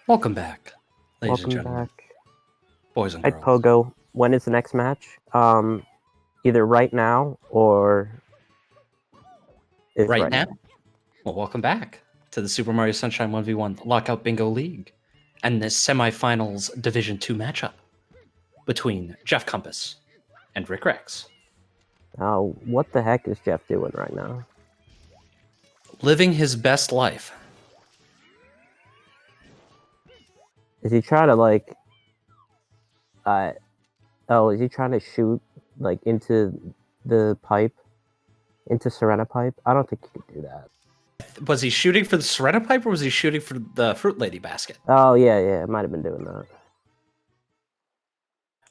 Welcome back, ladies and Welcome gentlemen, back. boys and Hi, girls. Pogo. When is the next match? Either right now or it's Right right now, now. well, welcome back to the Super Mario Sunshine 1v1 Lockout Bingo League and this semifinals Division 2 matchup between JeffCompass and Ricrexx. What the heck is Jeff doing right now? Living his best life. Is he trying to is he trying to shoot into the pipe, into Serena pipe? I don't think he could do that. Was he shooting for the Serena Pipe or was he shooting for the Fruit Lady basket? Oh yeah, it might have been doing that.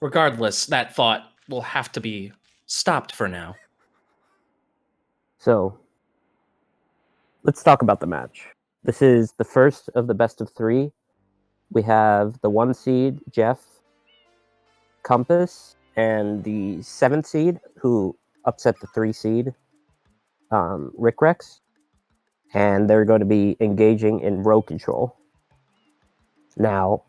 Regardless, that thought will have to be stopped for now. So let's talk about the match. This is the first of the best of 3. We have the 1 seed, Jeff Compass, and the 7th seed, who upset the 3 seed, Ricrexx, and they're going to be engaging in row control. Now,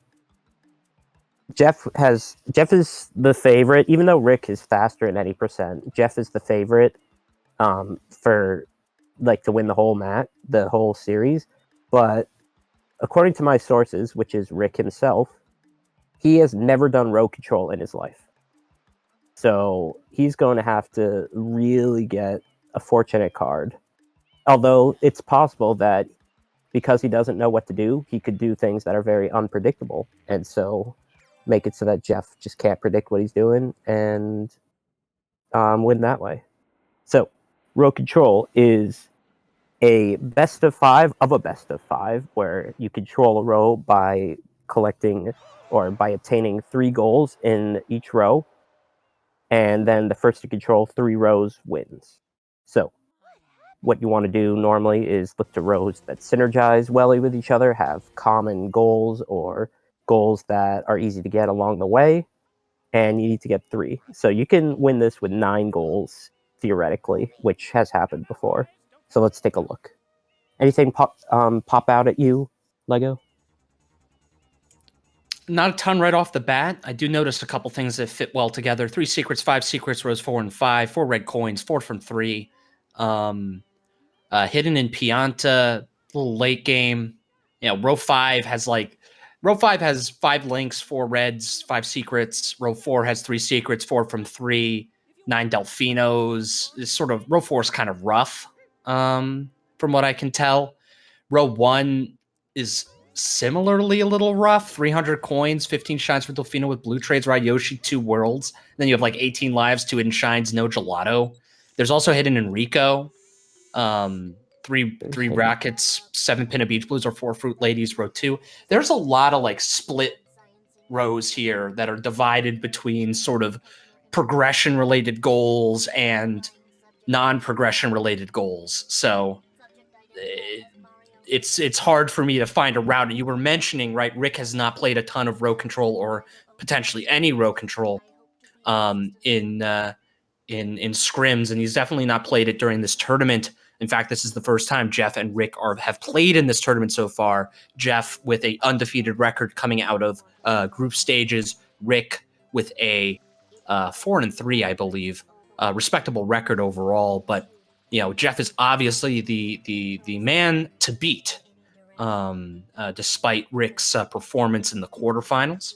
Jeff is the favorite, even though Rick is faster at any percent. Jeff is the favorite for to win the whole series. But according to my sources, which is Rick himself, he has never done row control in his life. So he's going to have to really get a fortunate card. Although it's possible that because he doesn't know what to do, he could do things that are very unpredictable. And so make it so that Jeff just can't predict what he's doing and win that way. So row control is a best of 5 of a best of 5 where you control a row by collecting or by obtaining 3 goals in each row, and then the first to control 3 rows wins. So what you want to do normally is look to rows that synergize well with each other, have common goals or goals that are easy to get along the way, and you need to get 3. So you can win this with 9 goals theoretically, which has happened before. So let's take a look. Anything pop out at you, Lego? Not a ton right off the bat. I do notice a couple things that fit well together. 3 secrets, 5 secrets, rows 4 and 5, 4 red coins, 4 from 3. Hidden in Pianta, little late game. Row 5 has 5 links, 4 reds, 5 secrets. Row 4 has 3 secrets, 4 from 3, 9 Delfinos. This sort of row 4 is kind of rough, from what I can tell. Row 1 is similarly a little rough. 300 coins, 15 shines for Delfino with blue trades, Ride Yoshi, 2 worlds. Then you have 18 lives, 2 hidden shines, no gelato. There's also hidden Enrico. 3 rackets, 7 pin of beach blues, or 4 fruit ladies, row 2. There's a lot of split rows here that are divided between sort of progression related goals and non-progression related goals. So it's hard for me to find a route. You were mentioning, right, Rick has not played a ton of row control or potentially any row control in scrims, and he's definitely not played it during this tournament. In fact, this is the first time Jeff and Rick have played in this tournament so far. Jeff with a undefeated record coming out of group stages. Rick with a 4-3, I believe, respectable record overall. But Jeff is obviously the man to beat, despite Rick's performance in the quarterfinals.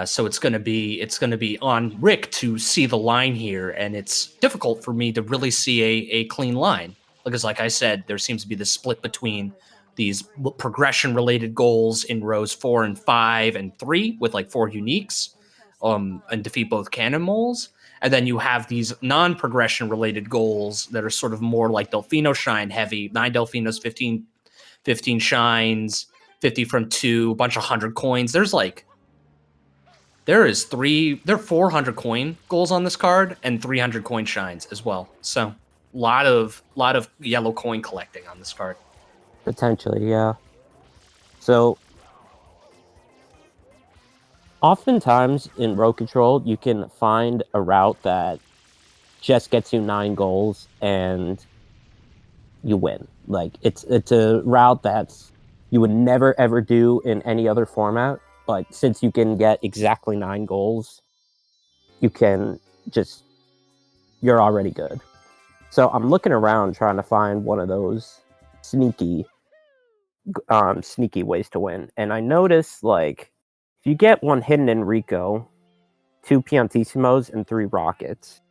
So it's going to be on Rick to see the line here, and it's difficult for me to really see a clean line because, like I said, there seems to be this split between these progression-related goals in rows 4 and 5 and 3 with 4 uniques, and defeat both cannon moles. And then you have these non-progression related goals that are sort of more like Delfino shine heavy, 9 Delfinos, 15 shines, 50 from 2, a bunch of 100 coins. There are 400 coin goals on this card and 300 coin shines as well. So a lot of yellow coin collecting on this card. Potentially, yeah. So oftentimes in row control, you can find a route that just gets you 9 goals and you win. It's a route that's you would never ever do in any other format. But since you can get exactly 9 goals, you can just, you're already good. So I'm looking around trying to find one of those sneaky ways to win. And I noticed, like, if you get one hidden in Rico, 2 Piantissimos, and 3 Rockets,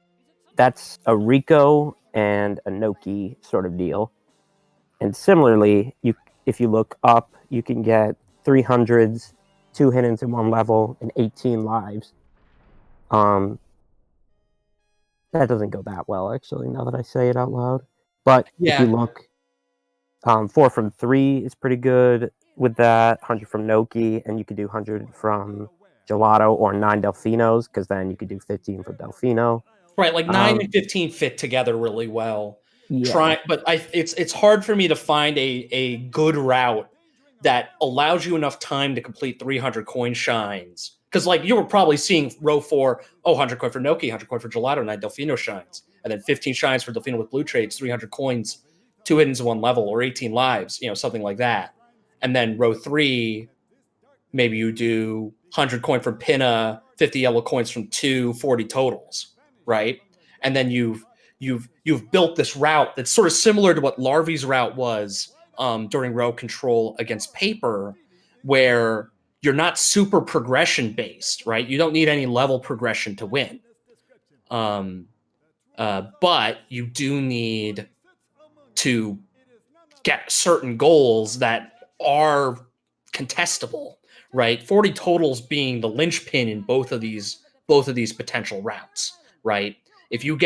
that's a Rico and a Noki sort of deal. And similarly, if you look up, you can get 300s, 2 hiddens in 1 level, and 18 lives. That doesn't go that well, actually, now that I say it out loud. But if you look, 4 from 3 is pretty good with that, 100 from Noki, and you could do 100 from Gelato or 9 Delfinos, because then you could do 15 from Delfino. Right, like 9 and 15 fit together really well. Yeah. But it's hard for me to find a good route that allows you enough time to complete 300 coin shines. Because like you were probably seeing row 4, 100 coin for Noki, 100 coin for Gelato, 9 Delfino shines, and then 15 shines for Delfino with blue trades, 300 coins, 2 hiddens in 1 level, or 18 lives, something like that. And then row 3, maybe you do 100 coin from Pinna, 50 yellow coins from 2, 40 totals, right? And then you've built this route that's sort of similar to what Larvy's route was during row control against Paper, where you're not super progression based, right? You don't need any level progression to win. But you do need to get certain goals that are contestable, right? 40 totals being the linchpin in both of these potential routes, right? If you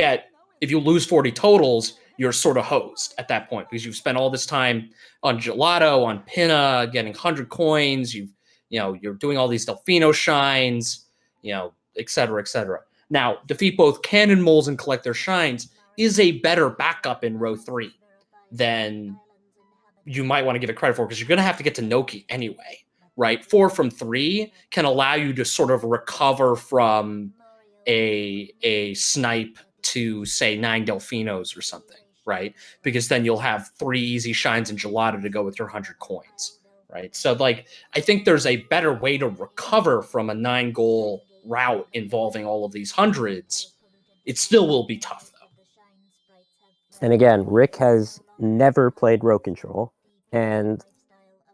lose 40 totals, you're sort of hosed at that point because you've spent all this time on Gelato, on Pinna, getting 100 coins. You're doing all these Delfino shines, et cetera, et cetera. Now, defeat both cannon moles and collect their shines is a better backup in row 3 than you might want to give it credit for, because you're going to have to get to Noki anyway, right? 4 from 3 can allow you to sort of recover from a snipe to, say, 9 Delfinos or something, right? Because then you'll have 3 easy shines and Gelato to go with your 100 coins, right? So, like, I think there's a better way to recover from a 9-goal route involving all of these hundreds. It still will be tough, though. And again, Rick has never played row control, and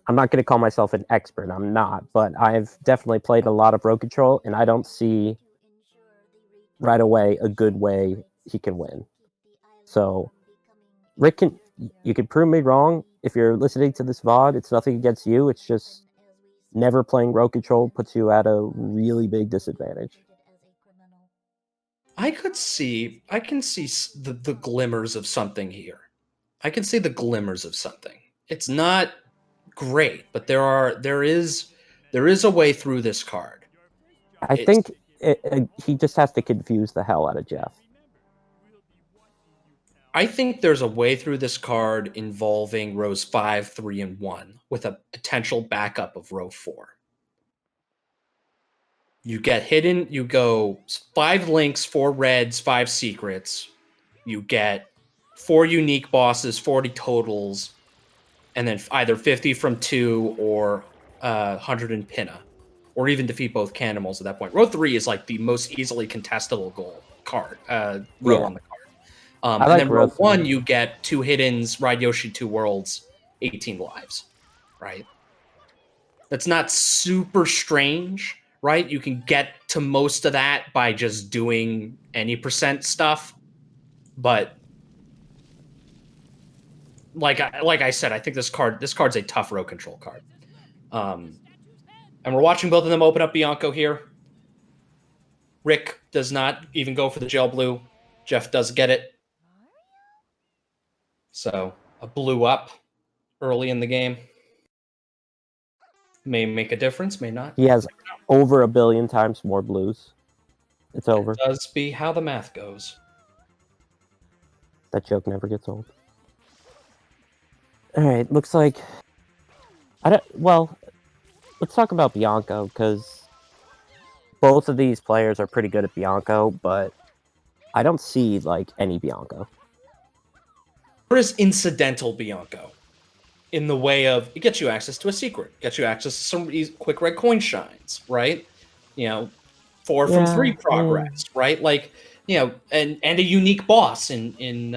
I'm not going to call myself an expert. I'm not, but I've definitely played a lot of row control, and I don't see right away a good way he can win. So, Rick, you can prove me wrong. If you're listening to this VOD, it's nothing against you. It's just never playing row control puts you at a really big disadvantage. I can see the glimmers of something here. I can see the glimmers of something. It's not great, but there is a way through this card. I think he just has to confuse the hell out of Jeff. I think there's a way through this card involving rows 5, 3, and 1 with a potential backup of row 4. You get hidden, you go 5 links, 4 reds, 5 secrets. You get 4 unique bosses, 40 totals, and then either 50 from 2 or 100 in Pinna, or even defeat both Cannibals at that point. Row 3 is like the most easily contestable row on the card. And then row 1, you get 2 hiddens, Ride Yoshi 2 Worlds, 18 lives, right? That's not super strange, right? You can get to most of that by just doing any percent stuff, but like I said, I think this card's a tough row control card. And we're watching both of them open up Bianco here. Rick does not even go for the gel blue. Jeff does get it. So a blue up early in the game may make a difference, may not. He has over 1 billion times more blues. It's over. It does be how the math goes. That joke never gets old. All right, looks like let's talk about Bianco, because both of these players are pretty good at Bianco, but I don't see like any Bianco. There is incidental Bianco. in the way of it gets you access to a secret, gets you access to some quick red coin shines, right? 4 from 3 progress, right? Like, and a unique boss in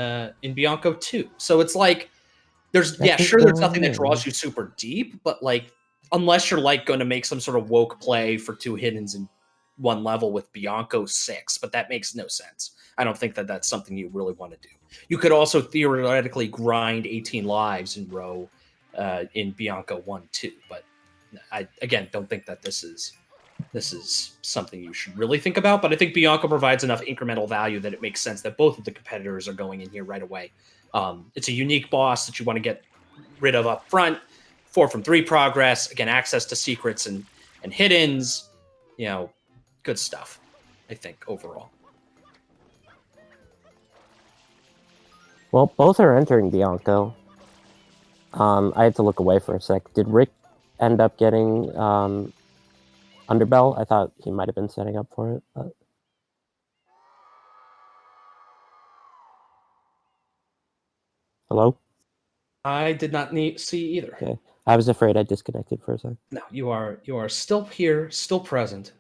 Bianco 2. So it's like there's sure there's nothing that draws you super deep, but like unless you're like going to make some sort of woke play for 2 hiddens in 1 level with Bianco 6, but that makes no sense. I don't think that that's something you really want to do. You could also theoretically grind 18 lives in row in Bianco 1 too, but I again don't think that this is something you should really think about. But I think Bianco provides enough incremental value that it makes sense that both of the competitors are going in here right away. It's a unique boss that you want to get rid of up front. 4 from 3 progress, again, access to secrets and hiddens, good stuff, I think, overall. Well, both are entering Bianco. I had to look away for a sec. Did Rick end up getting Underbell? I thought he might have been setting up for it. But... Hello? I did not see either. Okay. I was afraid I disconnected for a sec. No, you are still here, still present.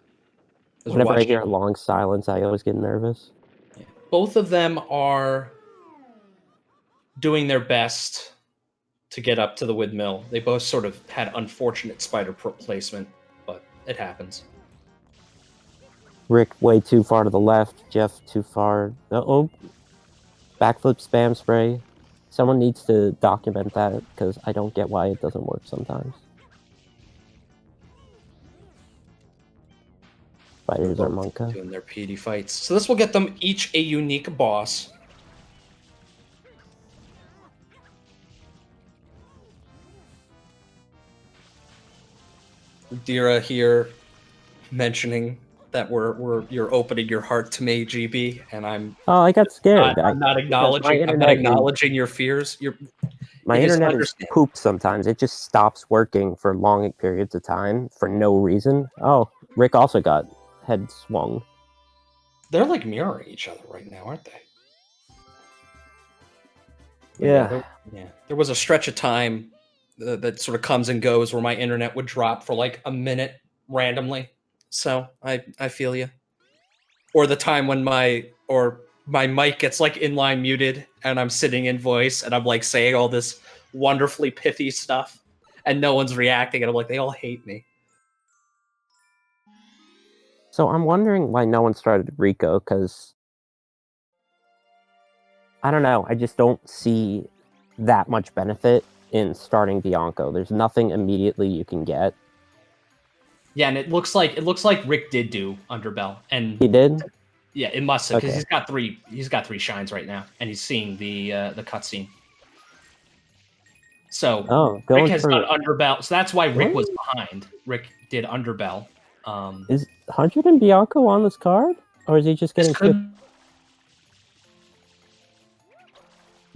Whenever I hear a long silence, I always get nervous. Yeah. Both of them are doing their best to get up to the windmill. They both sort of had unfortunate spider placement, but it happens. Rick way too far to the left, Jeff too far. Oh, backflip spam spray. Someone needs to document that because I don't get why it doesn't work sometimes. Spiders are Monka. Doing their PD fights. So this will get them each a unique boss. Dira here mentioning that you're opening your heart to me, GB, and I got scared. I'm not acknowledging your fears. My internet is poop sometimes. It just stops working for long periods of time for no reason. Oh, Rick also got head swung. They're like mirroring each other right now, aren't they? Yeah. There was a stretch of time that sort of comes and goes where my internet would drop for like a minute randomly. So I feel you. Or the time when my mic gets like inline muted and I'm sitting in voice and I'm like saying all this wonderfully pithy stuff and no one's reacting and I'm like, they all hate me. So I'm wondering why no one started Rico, because I don't know. I just don't see that much benefit in starting Bianco. There's nothing immediately you can get. Yeah, and it looks like Rick did do Underbell, and he did. Yeah, it must have, because he's got 3 shines right now, and he's seeing the cutscene. So Rick has done Underbell, so that's why Rick was behind. Rick did Underbell. Is 100 and Bianco on this card, or is he just getting?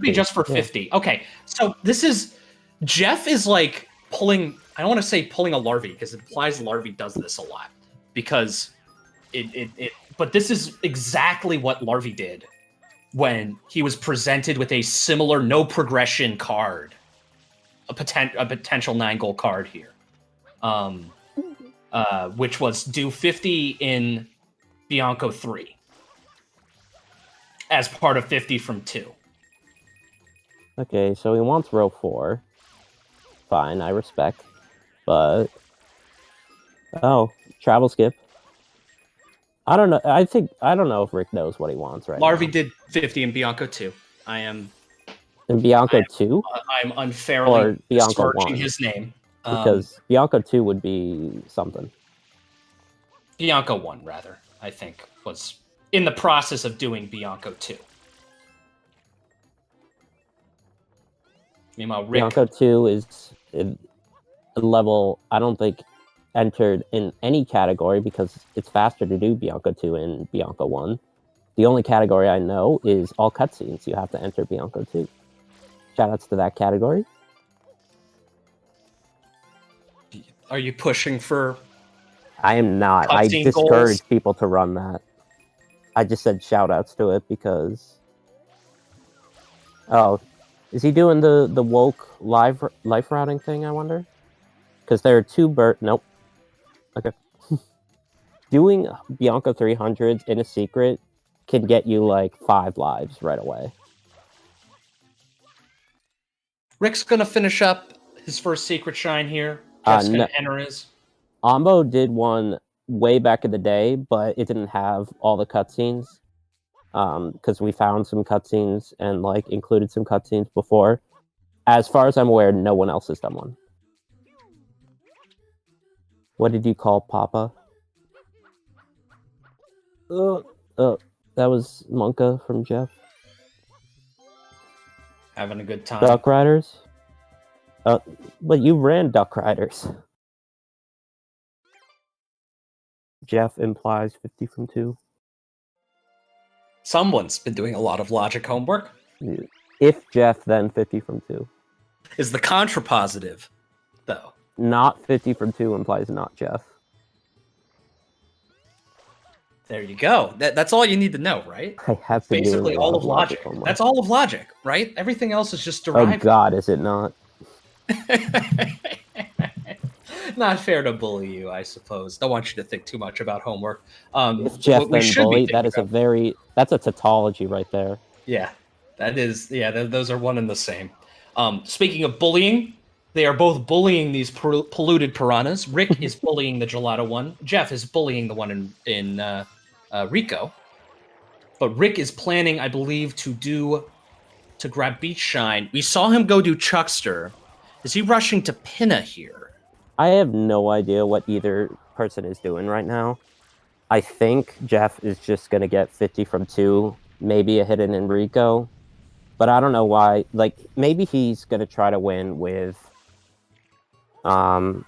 Be just for 50. Okay, so this is Jeff is like pulling. I don't want to say pulling a Larvae because it implies Larvae does this a lot because but this is exactly what Larvae did when he was presented with a similar no progression card, a potential 9-goal card here, which was do 50 in Bianco 3 as part of 50 from 2. Okay, so he wants row 4. Fine, I respect. But travel skip. I don't know. I don't know if Rick knows what he wants right Larvae now. did 50 in Bianco 2. I am in Bianco 2? I'm unfairly disparaging his name. Because Bianco 2 would be something. Bianco 1, rather, I think, was in the process of doing Bianco 2. Meanwhile, Rick... Bianco 2 is a level, I don't think, entered in any category because it's faster to do Bianco 2 and Bianco 1. The only category I know is all cutscenes. You have to enter Bianco 2. Shoutouts to that category. Are you pushing for... I am not. I discourage people to run that. I just said shoutouts to it because... Oh, Is he doing the woke life routing thing? I wonder. Because there are two Nope. Okay. Doing Bianca 300s in a secret can get you like 5 lives right away. Rick's gonna finish up his first secret shine here. Jeff's gonna enter his. Ambo did one way back in the day, but it didn't have all the cutscenes. Because we found some cutscenes and like included some cutscenes before. As far as I'm aware, no one else has done one. What did you call Papa? That was Monka from Jeff. Having a good time. Duck Riders? But you ran Duck Riders. Jeff implies 50 from 2. Someone's been doing a lot of logic homework. If Jeff, then 50 from 2. Is the contrapositive, though. Not 50 from 2 implies not Jeff. There you go. That's all you need to know, right? I have been basically doing all of logic. That's all of logic, right? Everything else is just derived. Oh God, is it not? Not fair to bully you, I suppose. Don't want you to think too much about homework. If Jeff then bullied, that's a tautology right there. Yeah, that is. Yeah, those are one and the same. Speaking of bullying, they are both bullying these polluted piranhas. Rick is bullying the gelato one. Jeff is bullying the one in Rico. But Rick is planning, I believe, to grab Beach Shine. We saw him go do Chuckster. Is he rushing to Pinna here? I have no idea what either person is doing right now. I think Jeff is just going to get 50 from 2, maybe a hidden in Rico. But I don't know why. Like, maybe he's going to try to win with 4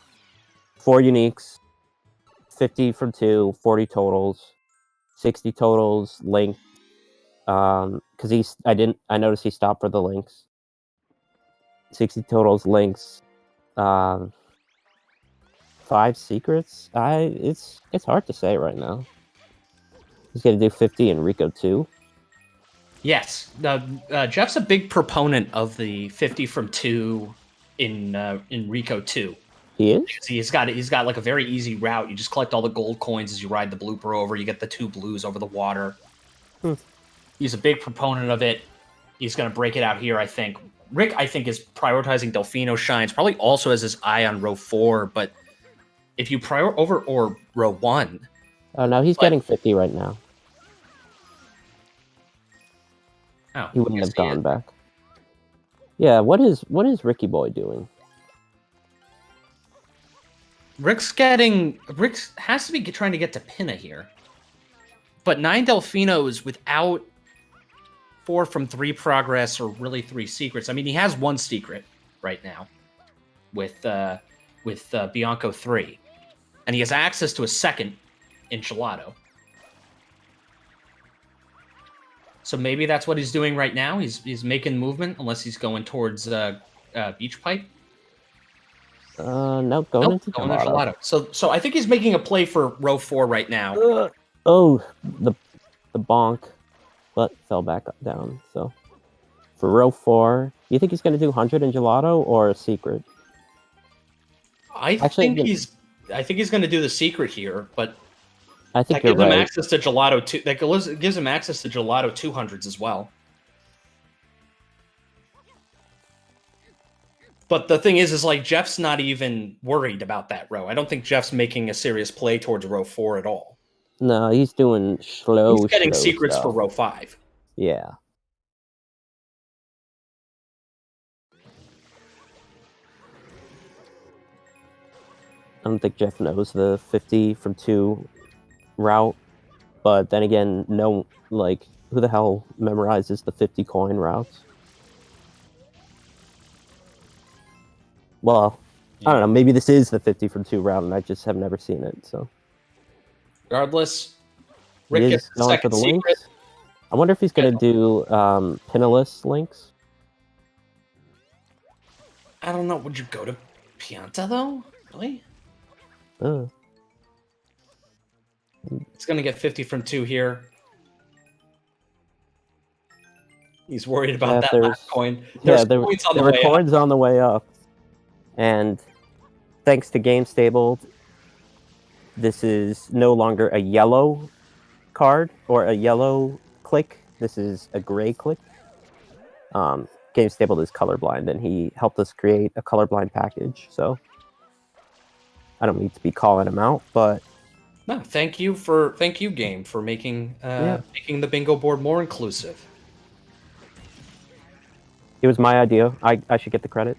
uniques, 50 from 2, 40 totals, 60 totals, link. Because I noticed he stopped for the links. 60 totals, links, 5 secrets. It's hard to say right now. He's gonna do 50 in Rico 2. Yes, Jeff's a big proponent of the 50 from 2 in Rico 2. He is? He's got like a very easy route. You just collect all the gold coins as you ride the blooper over. You get the 2 blues over the water. He's a big proponent of it. He's going to break it out here, I think. Rick, I think, is prioritizing Delfino Shines. Probably also has his eye on row 4, but if you or row 1. Oh, no, he's getting 50 right now. Oh, he wouldn't have gone back. Yeah, what is Ricky Boy doing? Rick has to be trying to get to Pinna here. But 9 Delfinos without 4 from 3 progress or really 3 secrets. I mean, he has 1 secret right now with Bianco 3. And he has access to a second in Gelato. So maybe that's what he's doing right now. He's making movement, unless he's going towards Beach Pipe. No, going into Gelato. So I think he's making a play for row 4 right now. The bonk, but fell back down. So for row 4, you think he's going to do 100 in Gelato or a secret? I think he's going to do the secret here, but I think that gives him access to Gelato 2. That gives him access to Gelato 200s as well. But the thing is like Jeff's not even worried about that row. I don't think Jeff's making a serious play towards row 4 at all. No, he's doing slow. He's getting secrets stuff for row 5. Yeah. I don't think Jeff knows the 50 from 2 route, but then again, who the hell memorizes the 50 coin routes? Well, I don't know. Maybe this is the 50 from 2 route, and I just have never seen it. So, regardless, Rick gets the second secret. Links. I wonder if he's going to do pinnaless links. I don't know. Would you go to Pianta though? Really? It's going to get 50 from 2 here. He's worried about Yeah, that last coin. Yeah, There's coins on the there way were up. coins on the way up. And thanks to Game Stable, this is no longer a yellow card or a yellow click. This is a gray click. Game Stable is colorblind, and he helped us create a colorblind package. So I don't need to be calling him out, but No, thank you, Game, for making making the bingo board more inclusive. it was my idea. I should get the credit.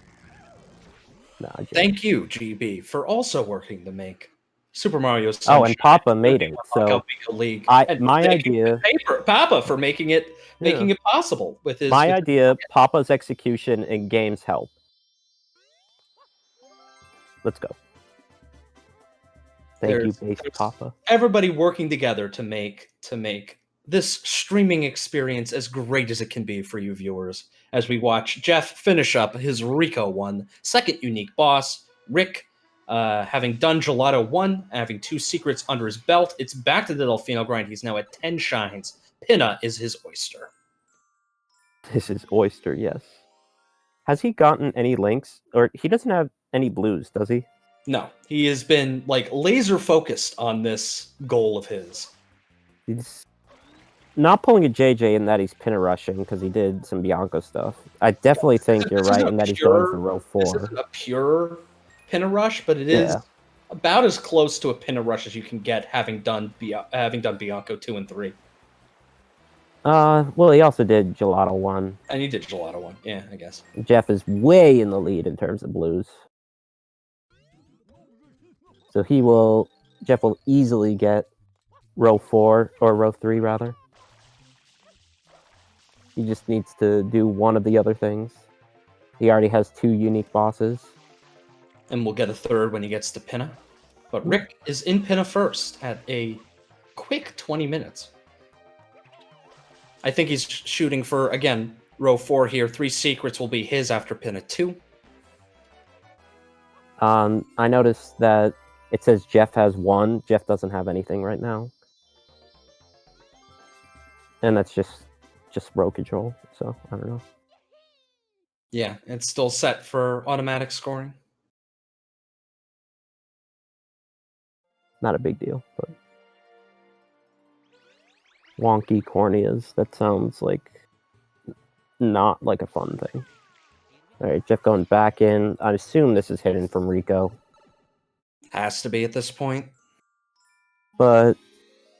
No, Thank you, GB, for also working to make Super Mario Oh, Sunshine. and Papa made it. So Bingo League. my idea. Papa, for making it possible with his. My idea, Papa's execution, and Game's help. Let's go. Thank you, Base Papa. Everybody working together to make this streaming experience as great as it can be for you viewers, as we watch Jeff finish up his Rico 1, second unique boss. Rick, having done Gelato 1, having 2 secrets under his belt, it's back to the Delfino grind. He's now at 10 shines. Pinna is his oyster. This is oyster, yes. Has he gotten any links? Or he doesn't have any blues, does he? No, he has been like laser focused on this goal of his. He's not pulling a JJ in that he's pinna rushing because he did some Bianco stuff. I definitely think you're right in that he's going for row 4. This isn't a pure pinna rush, but it is about as close to a pinna rush as you can get having done Bianco 2 and 3. Well, he also did Gelato 1. And he did Gelato 1, yeah, I guess. Jeff is way in the lead in terms of blues. So Jeff will easily get row 4, or row 3, rather. He just needs to do one of the other things. He already has 2 unique bosses. And we'll get a third when he gets to Pinna. But Rick is in Pinna first at a quick 20 minutes. I think he's shooting for, again, row 4 here. 3 secrets will be his after Pinna 2. I noticed that it says Jeff has 1. Jeff doesn't have anything right now. And that's just row control, so I don't know. Yeah, it's still set for automatic scoring. Not a big deal, but wonky corneas. That sounds like not like a fun thing. All right, Jeff going back in. I assume this is hidden from Rico. Has to be at this point. But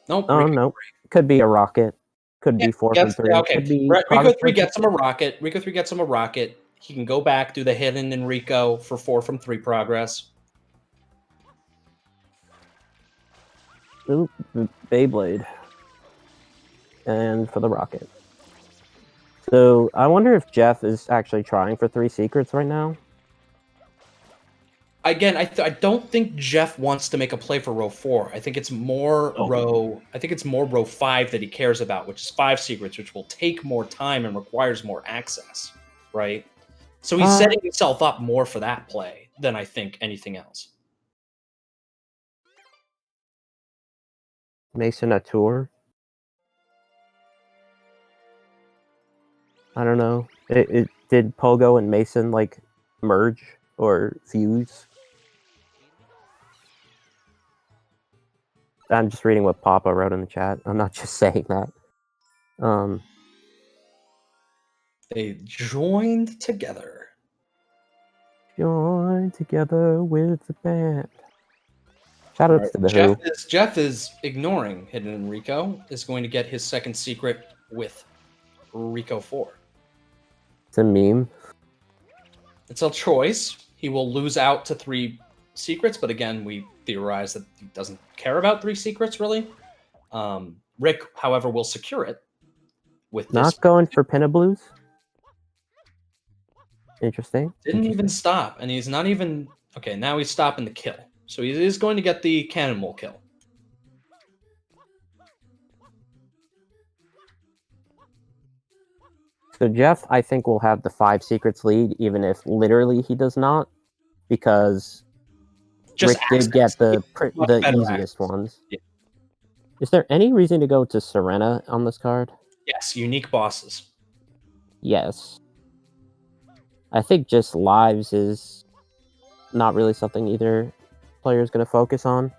nope. Oh no, could be a rocket. Could be 4 from 3. Okay. Could be Rico 3 gets him a rocket. Rico 3 gets him a rocket. He can go back, do the hidden in Rico for 4 from 3 progress. Ooh, Beyblade. And for the rocket. So I wonder if Jeff is actually trying for 3 secrets right now. Again, I don't think Jeff wants to make a play for row 4. I think it's more row 5 that he cares about, which is 5 secrets, which will take more time and requires more access, right? So he's setting himself up more for that play than I think anything else. Mason a tour. I don't know. Did Pogo and Mason like merge or fuse? I'm just reading what Papa wrote in the chat. I'm not just saying that. They joined together. Joined together with the band. Shoutouts to the Who. Jeff is ignoring Hidden in Rico. Is going to get his second secret with Rico 4. It's a meme. It's a choice. He will lose out to 3 secrets, but again, we theorize that he doesn't care about 3 secrets, really. Rick, however, will secure it with this. Not going for Pinna Blues? Interesting. Didn't even stop, and he's not even... Okay, now he's stopping the kill. So he is going to get the cannonball kill. So Jeff, I think, will have the 5 secrets lead, even if literally he does not, because Rick did get the easiest ones. Yeah. Is there any reason to go to Serena on this card? Yes, unique bosses. Yes. I think just lives is not really something either player is going to focus on.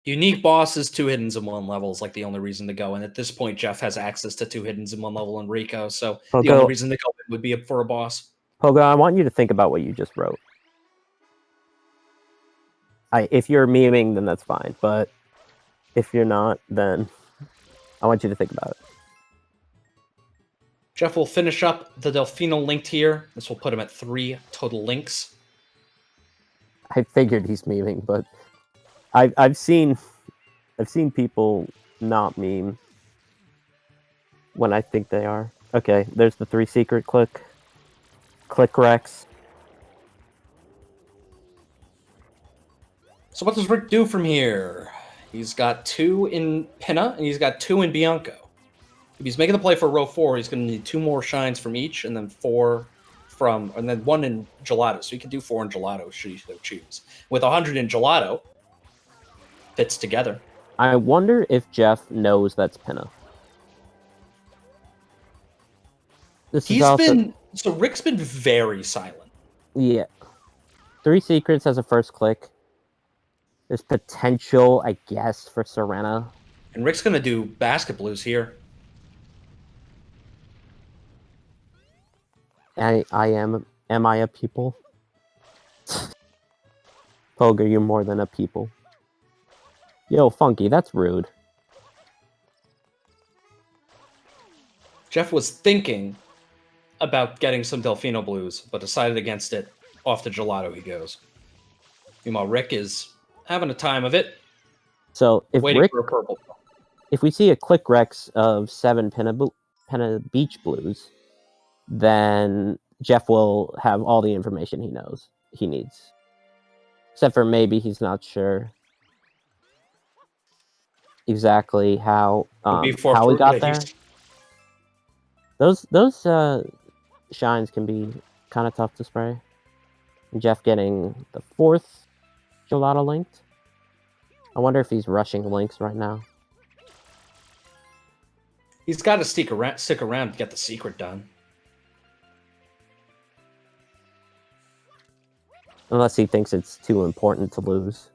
Unique bosses, 2 hiddens in 1 level is like the only reason to go. And at this point, Jeff has access to 2 hiddens in 1 level in Rico. So the only reason to go would be for a boss. Pogo, I want you to think about what you just wrote. If you're memeing, then that's fine. But if you're not, then I want you to think about it. Jeff will finish up the Delfino linked here. This will put him at 3 total links. I figured he's memeing, but I've seen people not meme when I think they are. Okay, there's the 3 secret click. Ricrexx. So what does Rick do from here? He's got 2 in Pinna, and he's got 2 in Bianco. If he's making the play for row 4, he's going to need 2 more shines from each, and then 4 from, and then 1 in Gelato. So he can do 4 in Gelato should he so choose. With 100 in Gelato, fits together. I wonder if Jeff knows that's Pinna. So Rick's been very silent. Yeah. 3 secrets as a first click. There's potential, I guess, for Serena. And Rick's going to do basket blues here. Am I a people? Pogo, you're more than a people. Yo, Funky, that's rude. Jeff was thinking about getting some Delfino blues, but decided against it. Off to Gelato he goes. Meanwhile, Rick is having a time of it. So if waiting for a purple. If we see a Ricrexx of 7 Pinna Beach Blues, then Jeff will have all the information he needs. Except for maybe he's not sure exactly how we got there. Those shines can be kind of tough to spray. Jeff getting the 4th Gelato linked. I wonder if he's rushing links right now. He's got to stick around to get the secret done. Unless he thinks it's too important to lose.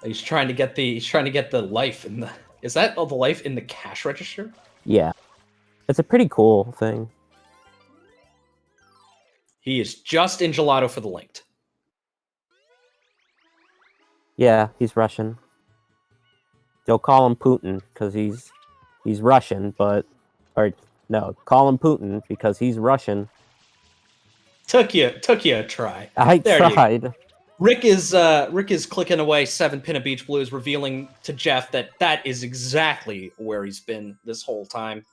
He's trying to get the life in the. Is that all the life in the cash register? Yeah, it's a pretty cool thing. He is just in Gelato for the linked. Yeah, he's Russian. They'll call him Putin because he's Russian, call him Putin because he's Russian. Took you a try. I tried. Rick is clicking away 7 Pinna Beach Blues, revealing to Jeff that is exactly where he's been this whole time.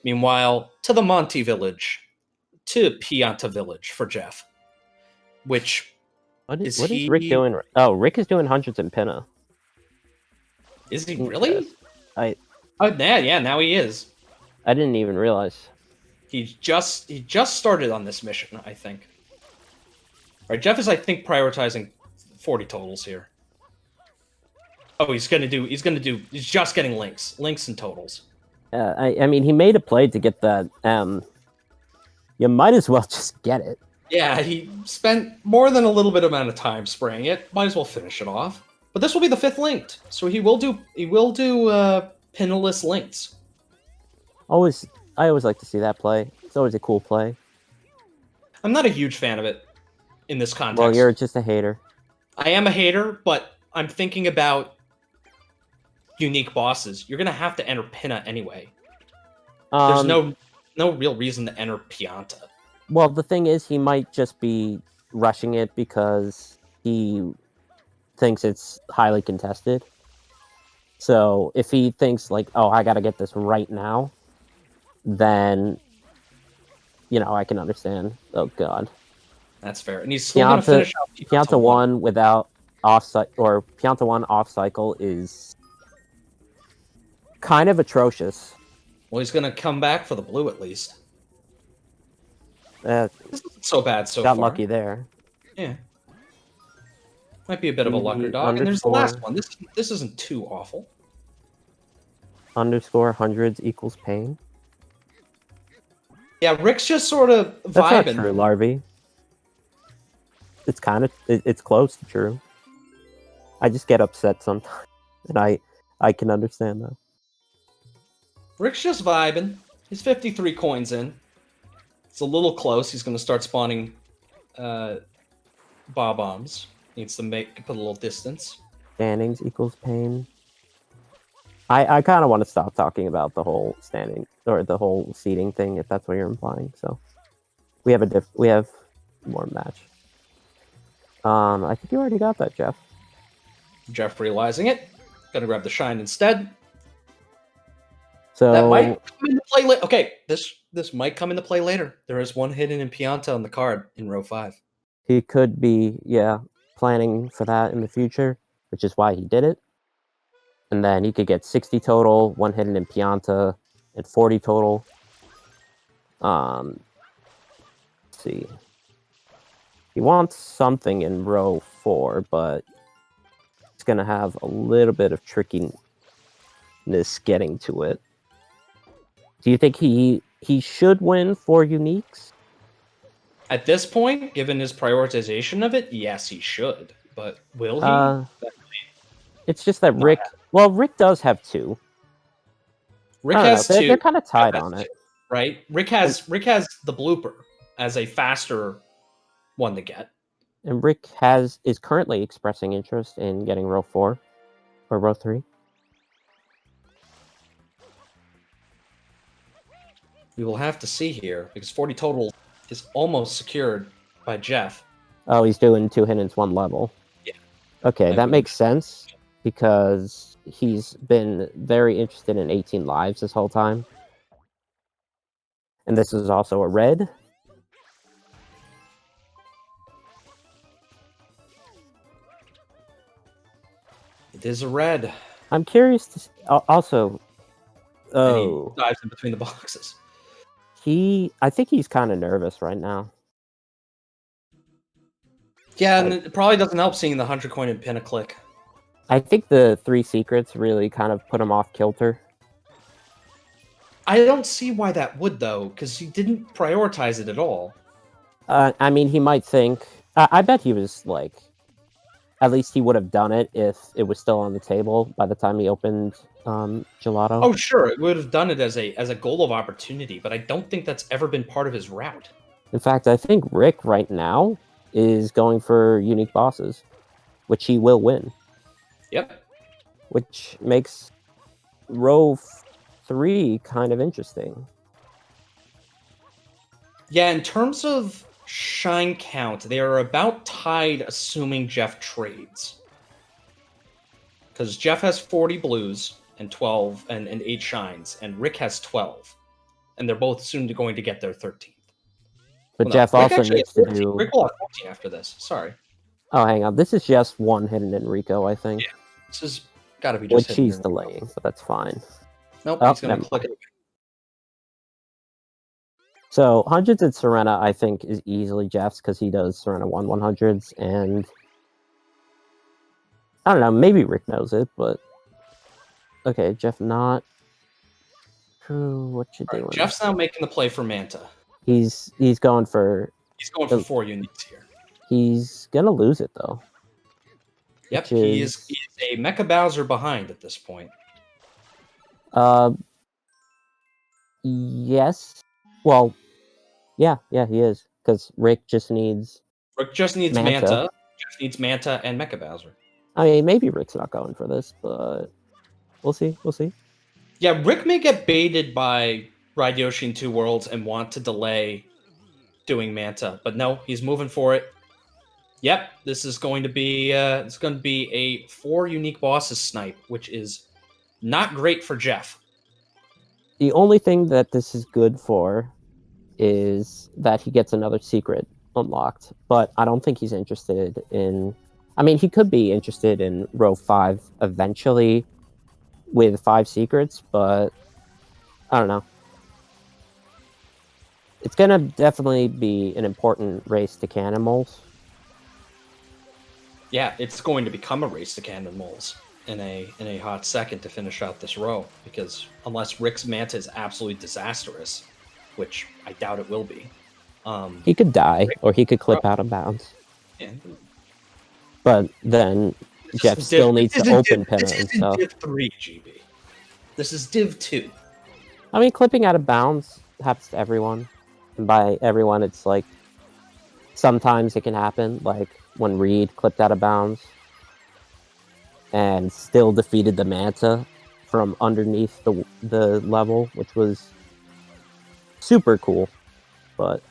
Meanwhile, to the Monte Village, to Pianta Village for Jeff. Which what is Rick doing? Oh, Rick is doing hundreds in Pinna. Is he really? Yes. Yeah, now he is. I didn't even realize. He just started on this mission, I think. All right, Jeff is, I think, prioritizing 40 totals here. Oh, he's just getting links and totals. I mean, he made a play to get that. You might as well just get it. Yeah, he spent more than a little bit amount of time spraying it. Might as well finish it off. But this will be the 5th linked, so he will do pinnaless links. I always like to see that play. It's always a cool play. I'm not a huge fan of it in this context. Well, you're just a hater. I am a hater, but I'm thinking about unique bosses. You're gonna have to enter Pinna anyway. There's no real reason to enter Pianta. Well, the thing is, he might just be rushing it because he thinks it's highly contested. So if he thinks like, oh, I gotta get this right now, then I can understand. Oh God, that's fair. And he's still gonna finish out Pianta 1 without Pianta 1 off cycle is kind of atrocious. Well, he's gonna come back for the blue at least. This isn't so bad so far. Got lucky there. Yeah. Might be a bit of a lucker dog. And there's the last one. This isn't too awful. underscore hundreds equals pain. Yeah, Rick's just sort of That's not vibing. true, Larvy. It's kind of it's close to true. I just get upset sometimes, and I can understand that. Rick's just vibing. He's 53 coins in. It's a little close. He's going to start spawning bob-ombs. Needs to put a little distance. Standings equals pain. I kind of want to stop talking about the whole standing or the whole seating thing, if that's what you're implying. So we have more match. I think you already got that, Jeff. Jeff realizing it. Gonna grab the shine instead. So that might come into play later. Okay, this might come into play later. There is one hidden in Pianta on the card in row 5. He could be, planning for that in the future, which is why he did it. And then he could get 60 total, one hidden in Pianta, and 40 total. Let's see. He wants something in row 4, but it's going to have a little bit of trickiness getting to it. Do you think he should win 4 uniques? At this point, given his prioritization of it, yes, he should. But will he? It's just that Rick... Well, Rick does have 2. Rick has 2. They're kind of tied on it. Right? Rick has the blooper as a faster one to get. And Rick is currently expressing interest in getting row 4 or row 3. We will have to see here, because 40 total is almost secured by Jeff. Oh, he's doing 2 hiddens, 1 level. Yeah. Okay, that makes sense, because he's been very interested in 18 lives this whole time. And this is also a red. It is a red. I'm curious to also... Oh. He dives in between the boxes. I think he's kind of nervous right now. Yeah, and it probably doesn't help seeing the 100 coin and pin a click. I think the 3 secrets really kind of put him off kilter. I don't see why that would, though, because he didn't prioritize it at all. I mean, he might think... I bet he was, like... At least he would have done it if it was still on the table by the time he opened Gelato. Oh, sure. It would have done it as a goal of opportunity, but I don't think that's ever been part of his route. In fact, I think Rick right now is going for unique bosses, which he will win. Yep. Which makes row 3 kind of interesting. Yeah, in terms of shine count, they are about tied, assuming Jeff trades. Because Jeff has 40 blues and 12 and 8 shines, and Rick has 12. And they're both soon going to get their 13th. But Jeff also needs to do... Rick will have 14 after this. Sorry. Oh, hang on. This is just 1 hidden Enrico, I think. Yeah. This has got to be just which he's delaying, but that's fine. Nope, he's going to click it. So, hundreds at Serena, I think, is easily Jeff's, because he does Serena 100s, and... I don't know, maybe Rick knows it, but... Okay, Jeff not... What you doing? Jeff's now making the play for Manta. He's going for... He's going for 4 uniques here. He's gonna lose it, though. Yep, he is a Mecha Bowser behind at this point. Yes. Well, yeah, he is. Because Rick just needs... Rick just needs Manta. Jeff needs Manta and Mecha Bowser. I mean, maybe Rick's not going for this, but... We'll see. Yeah, Rick may get baited by Ride Yoshi in 2 Worlds and want to delay doing Manta, but no, he's moving for it. Yep, this is going to be a 4 unique bosses snipe, which is not great for Jeff. The only thing that this is good for is that he gets another secret unlocked, but I don't think he's interested in... I mean, he could be interested in row 5 eventually with 5 secrets, but I don't know. It's going to definitely be an important race to Cannon Moles. Yeah, it's going to become a race to Cannon Moles. in a hot second to finish out this row, because unless Rick's Manta is absolutely disastrous, which I doubt it will be, He could die, or he could clip out of bounds. yeah. But then Jeff still needs to open Pinna and stuff. Div 3, GB. This is Div 2. I mean, clipping out of bounds happens to everyone. And by everyone, it's like sometimes it can happen, like when Reed clipped out of bounds and still defeated the Manta from underneath the level, which was super cool. But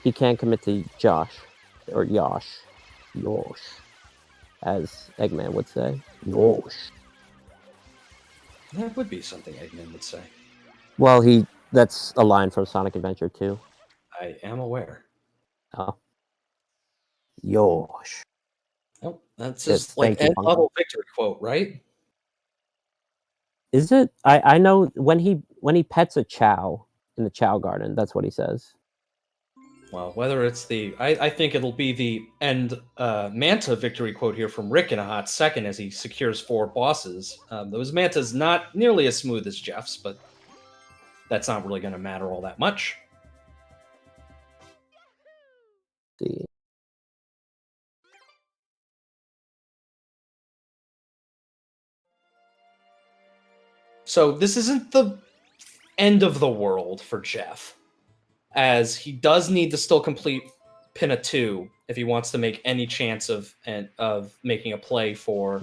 he can't commit to Josh, or Yosh, as Eggman would say. Yosh. That would be something Eggman would say. Well, that's a line from Sonic Adventure 2. I am aware. Oh. Yosh. Oh, that's just Thank like you, end level victory quote, right? Is it? I know when he pets a Chow in the Chow Garden, that's what he says. Well, whether it's I think it'll be the end Manta victory quote here from Rick in a hot second as he secures 4 bosses. Those Mantas not nearly as smooth as Jeff's, but that's not really going to matter all that much. Let's see. So this isn't the end of the world for Jeff, as he does need to still complete Pinna 2 if he wants to make any chance of making a play for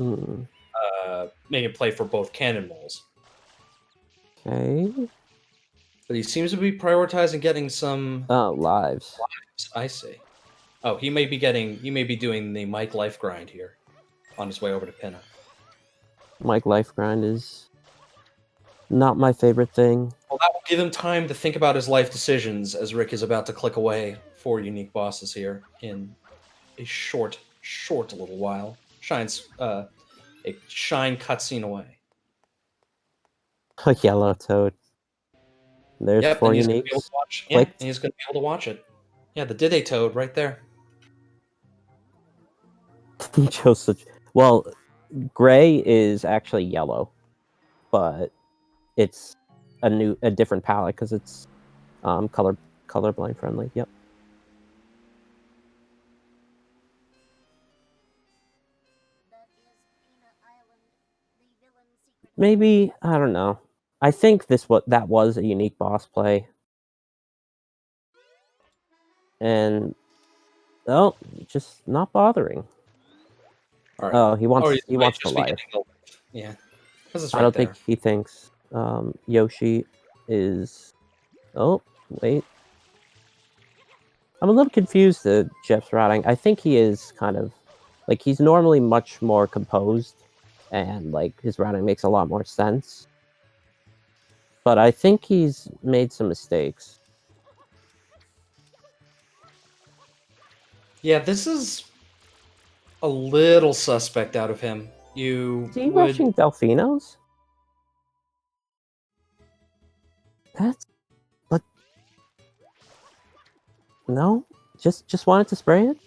both cannon moles. Okay. But he seems to be prioritizing getting some lives. I see. Oh, he may be doing the Mike life grind here on his way over to Pinna. Mike life grind is not my favorite thing. Well, that will give him time to think about his life decisions as Rick is about to click away 4 unique bosses here in a short little while. A shine cutscene away. A yellow toad. There's 4 and he's uniques. gonna be able to watch, and he's going to be able to watch it. Yeah, the Dide toad right there. He chose such. Well, gray is actually yellow, but it's a different palette because it's colorblind friendly. Yep. Maybe, I don't know. I think that was a unique boss play. And just not bothering. All right. Oh, he wants the life. Yeah. Right, I don't think he thinks Yoshi is. Oh, wait. I'm a little confused at Jeff's routing. I think he is kind of like, he's normally much more composed and like his routing makes a lot more sense. But I think he's made some mistakes. Yeah, this is a little suspect out of him. Is he rushing Delfinos? But no, just wanted to spray it.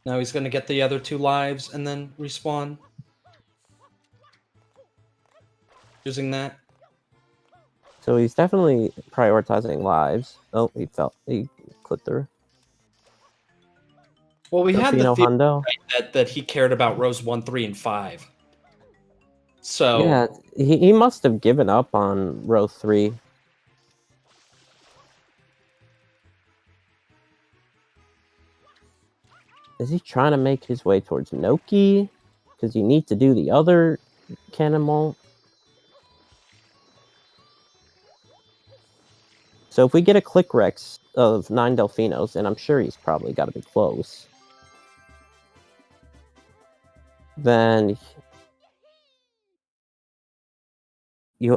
Now he's gonna get the other 2 lives and then respawn. Using that. So he's definitely prioritizing lives. Oh, he clipped through. Well, we had the theory that he cared about rows 1, 3, and 5. So yeah, he must have given up on row 3. Is he trying to make his way towards Noki? Because you need to do the other cannonball. So if we get a Ricrexx of 9 Delfinos, and I'm sure he's probably got to be close, then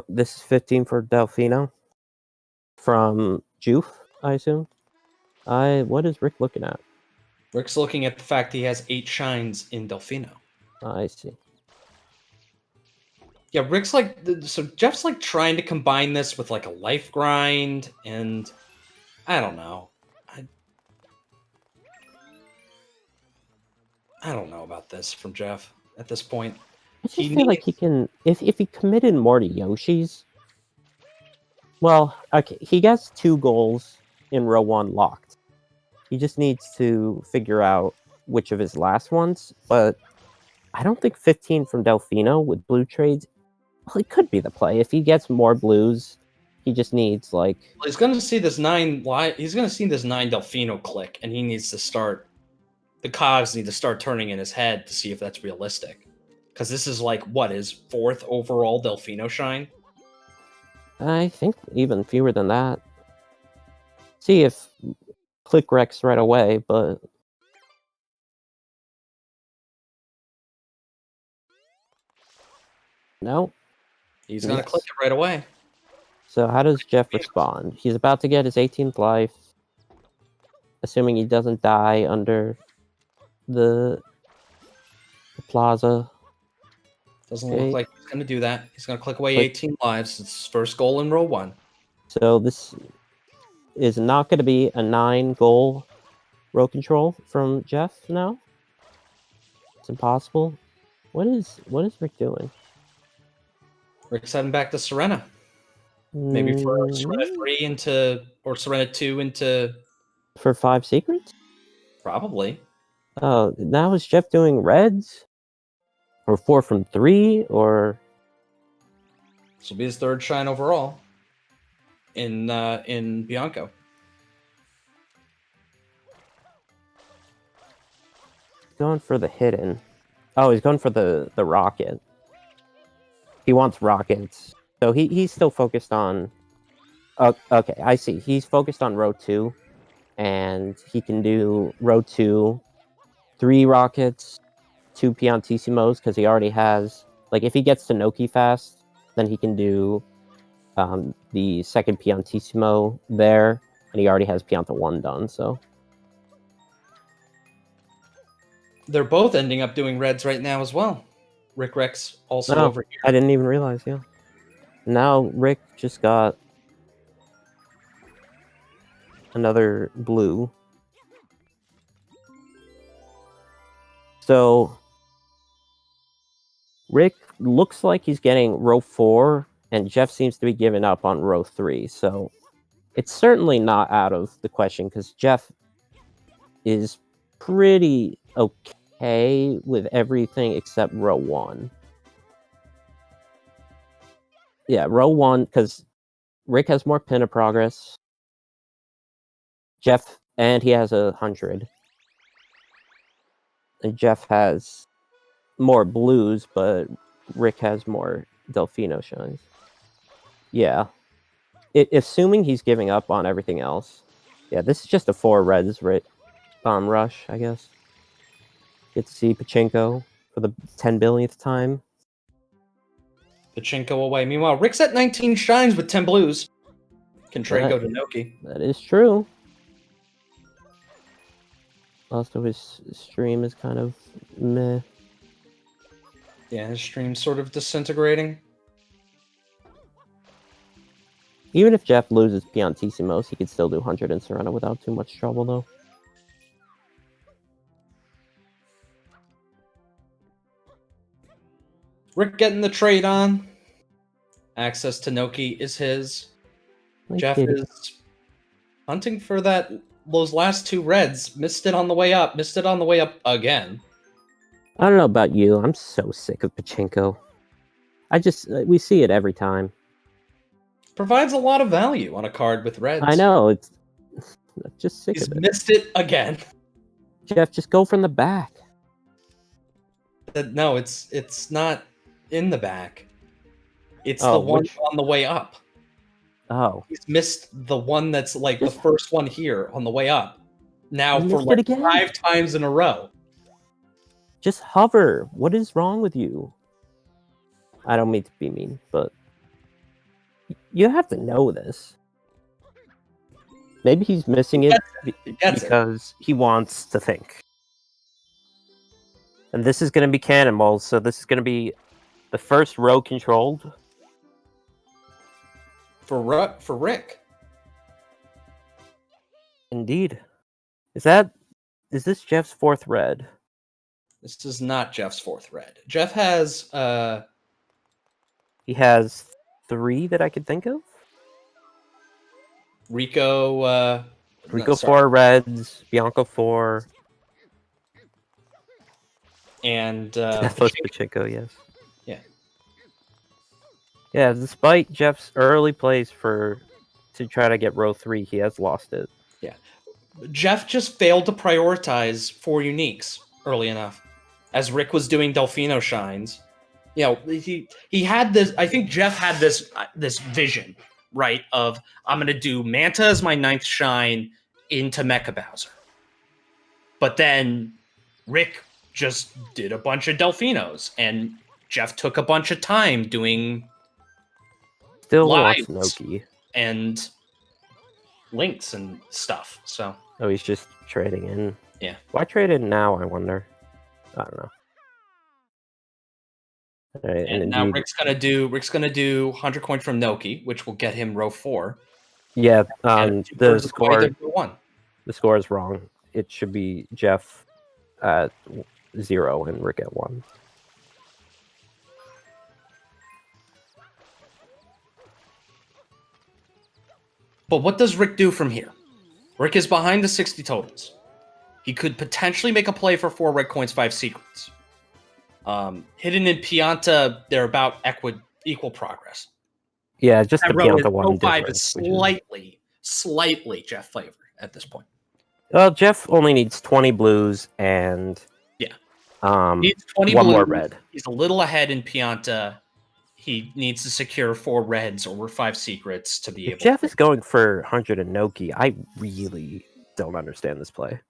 this is 15 for Delfino from Joof, I assume. What is Rick looking at? Rick's looking at the fact he has 8 shines in Delfino. I see. Yeah, Rick's like, so Jeff's like trying to combine this with like a life grind, and I don't know. I don't know about this from Jeff at this point. I just feel like he can, if he committed more to Yoshi's. Well, okay, he gets 2 goals in row 1 locked. He just needs to figure out which of his last ones, but I don't think 15 from Delfino with blue trades, well, it could be the play. If he gets more blues, he just needs, like... Well, he's going to see this 9 he's going to see this 9 Delfino click, and he needs to start... The cogs need to start turning in his head to see if that's realistic. Because this is like, what, his 4th overall Delfino shine? I think even fewer than that. See if click Rex right away, but... No. He's going to click it right away. So how does Jeff respond? He's about to get his 18th life. Assuming he doesn't die under the plaza. Doesn't look like he's going to do that. He's going to click away 18 lives. It's his first goal in row 1. So this is not going to be a 9-goal row control from Jeff now. It's impossible. What is Rick doing? Rick's heading back to Serena. Maybe for Serena 3 into, or Serena 2 into... For 5 secrets? Probably. Oh, now is Jeff doing reds? Or 4 from 3? Or... This will be his 3rd shine overall in Bianco. Going for the hidden. Oh, he's going for the rocket. He wants rockets. So he's still focused on... okay, I see. He's focused on row 2. And he can do row 2, 3 rockets, 2 Piantissimos, because he already has... Like, if he gets to Noki fast, then he can do the second Piantissimo there, and he already has Pianta 1 done, so... They're both ending up doing reds right now as well. Ricrexx also over here. I didn't even realize, yeah. Now Rick just got another blue. So Rick looks like he's getting row 4, and Jeff seems to be giving up on row 3. So it's certainly not out of the question, because Jeff is pretty okay with everything except row 1. Yeah, row 1, because Rick has more pin of progress. Jeff, and he has 100. And Jeff has more blues, but Rick has more Delfino shines. Yeah. Assuming he's giving up on everything else. Yeah, this is just a 4 reds bomb rush, I guess. Get to see Pachinko for the 10 billionth time. Pachinko away. Meanwhile, Rick's at 19 shines with 10 blues. Can trade go to Noki. That is true. Also, his stream is kind of meh. Yeah, his stream's sort of disintegrating. Even if Jeff loses Piantissimos, he could still do 100 in Serena without too much trouble, though. Rick getting the trade on. Access to Noki is his. Jeff is hunting for those last 2 reds. Missed it on the way up. Missed it on the way up again. I don't know about you. I'm so sick of Pachinko. We see it every time. Provides a lot of value on a card with reds. I know. It's just sick of it. He's missed it again. Jeff, just go from the back. No, it's not in the back. It's the one on the way up. Oh. He's missed the one that's like the first one here on the way up. Now for like 5 times in a row. Just hover. What is wrong with you? I don't mean to be mean, but you have to know this. Maybe he's missing it because he wants to think. And this is going to be cannonballs, so this is going to be the first row controlled. For Rick. Indeed. Is this Jeff's 4th red? This is not Jeff's fourth red. Jeff has He has 3 that I could think of. Rico. Rico 4 reds, Bianco 4, and Deathless Pachinko, yes. Yeah. Yeah, despite Jeff's early plays to try to get row 3, he has lost it. Yeah. Jeff just failed to prioritize 4 uniques early enough. As Rick was doing Delfino Shines, you know, he had this. I think Jeff had this vision, right? Of I'm going to do Manta as my 9th shine into Mecha Bowser, but then Rick just did a bunch of Delfinos, and Jeff took a bunch of time doing Still lives wants Noki and links and stuff. So he's just trading in. Yeah. Why trade in now, I wonder? I don't know. All right, and now Rick's gonna do 100 coin from Noki, which will get him row 4. Yeah, And the score row 1. The score is wrong. It should be Jeff at 0 and Rick at 1. But what does Rick do from here? Rick is behind the 60 totals. He could potentially make a play for 4 red coins, 5 secrets. Hidden in Pianta, they're about equal progress. Yeah, just the Pianta one row 5 difference. is slightly Jeff flavor at this point. Well, Jeff only needs 20 blues and needs 20 one blues. more red. He's a little ahead in Pianta. He needs to secure 4 reds or 5 secrets to be able. Jeff is going for 100 and Noki. I really don't understand this play.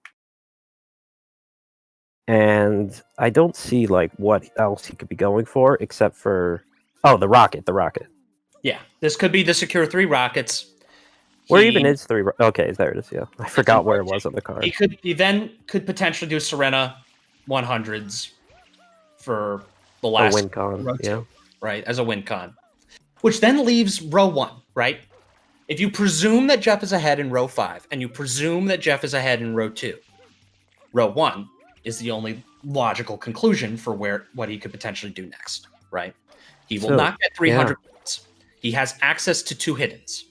And I don't see like what else he could be going for except for the rocket. Yeah, this could be the secure 3 rockets. Where even is 3? Okay, there it is. Yeah, I forgot where it was on the card. He then could potentially do Serena 100s for the last win con. row 2, yeah, right, as a win con, which then leaves row 1, right? If you presume that Jeff is ahead in row 5 and you presume that Jeff is ahead in row 2, row 1 is the only logical conclusion for what he could potentially do next, right? He will not get 300 points. He has access to 2 hiddens.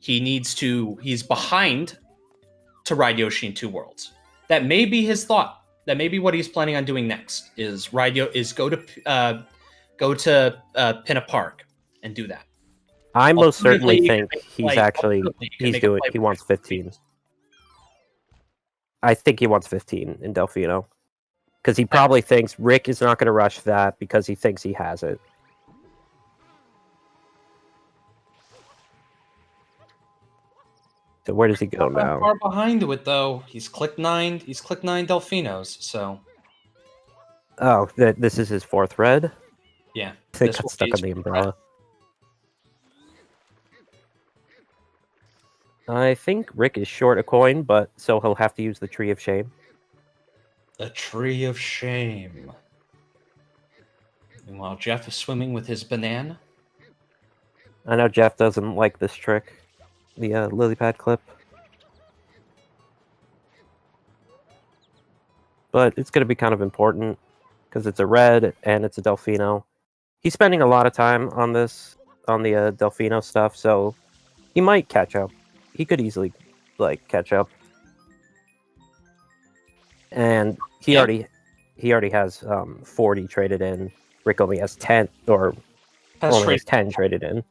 He's behind to ride Yoshi in 2 worlds. That may be his thought. That may be what he's planning on doing next. Is go to Pinna Park and do that. I most certainly think he wants 15. I think he wants 15 in Delfino. Because he probably thinks Rick is not going to rush that because he thinks he has it. So where does he go now? Far behind it though. He's clicked 9. He's clicked 9 Delfinos. So. Oh, this is his 4th red. Yeah, I think got stuck on the umbrella. I think Rick is short a coin, but so he'll have to use the Tree of Shame. A Tree of Shame. And while Jeff is swimming with his banana. I know Jeff doesn't like this trick. The lily pad clip. But it's going to be kind of important because it's a red and it's a Delfino. He's spending a lot of time on the Delfino stuff, so he might catch up. He could easily catch up. And he already has 40 traded in. Rick only has 10 has 10 traded in.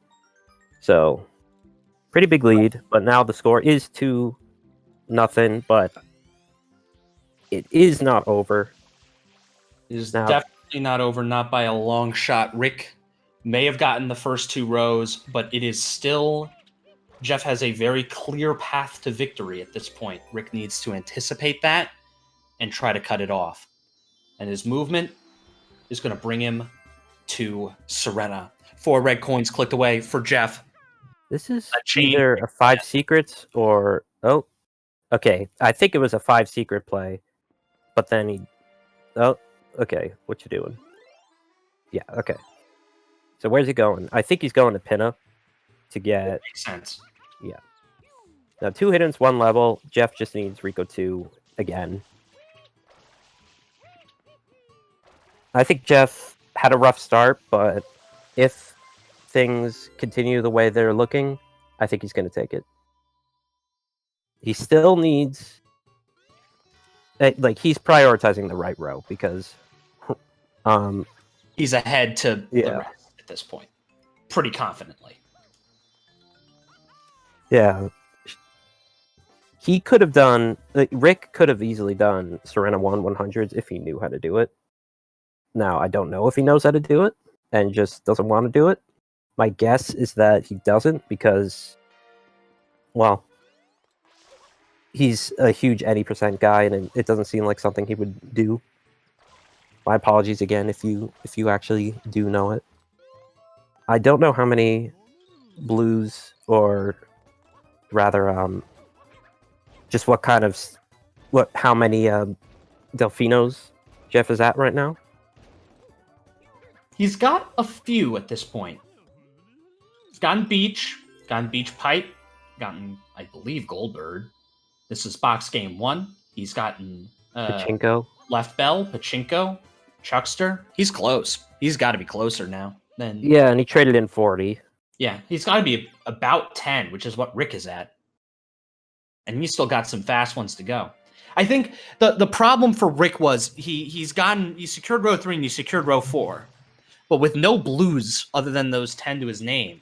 So pretty big lead, but now the score is 2-0, but it is not over. It is definitely not over, not by a long shot. Rick may have gotten the first 2 rows, but it is still... Jeff has a very clear path to victory at this point. Rick needs to anticipate that and try to cut it off. And his movement is going to bring him to Serena. 4 red coins clicked away for Jeff. This is either a 5 secrets or... Oh, okay. I think it was a 5 secret play. But then he... Oh, okay. What you doing? Yeah, okay. So where's he going? I think he's going to Pinna to get... That makes sense. Yeah. Now 2 hiddens, 1 level. Jeff just needs Rico 2 again. I think Jeff had a rough start, but if things continue the way they're looking, I think he's going to take it. He still needs, like, he's prioritizing the right row because, he's ahead to the Yeah. rest at this point, pretty confidently. yeah, he could have done. Rick could have easily done Serena 100s if he knew how to do it. Now I don't know if he knows how to do it and just doesn't want to do it. My guess is that he doesn't because, well, he's a huge 80% guy, and it doesn't seem like something he would do. My apologies again if you actually do know it. I don't know how many blues, or rather, just how many Delfinos Jeff is at right now. He's got a few at this point. He's gotten Beach Pipe, gotten, I believe, Goldbird. This is box game 1. He's gotten Pachinko. Left Bell, Pachinko, Chuckster. He's close. He's got to be closer now. Yeah, and he traded in 40. Yeah, he's got to be about 10, which is what Rick is at. And he's still got some fast ones to go. I think the problem for Rick was he secured row 3 and he secured row 4. But with no blues other than those 10 to his name,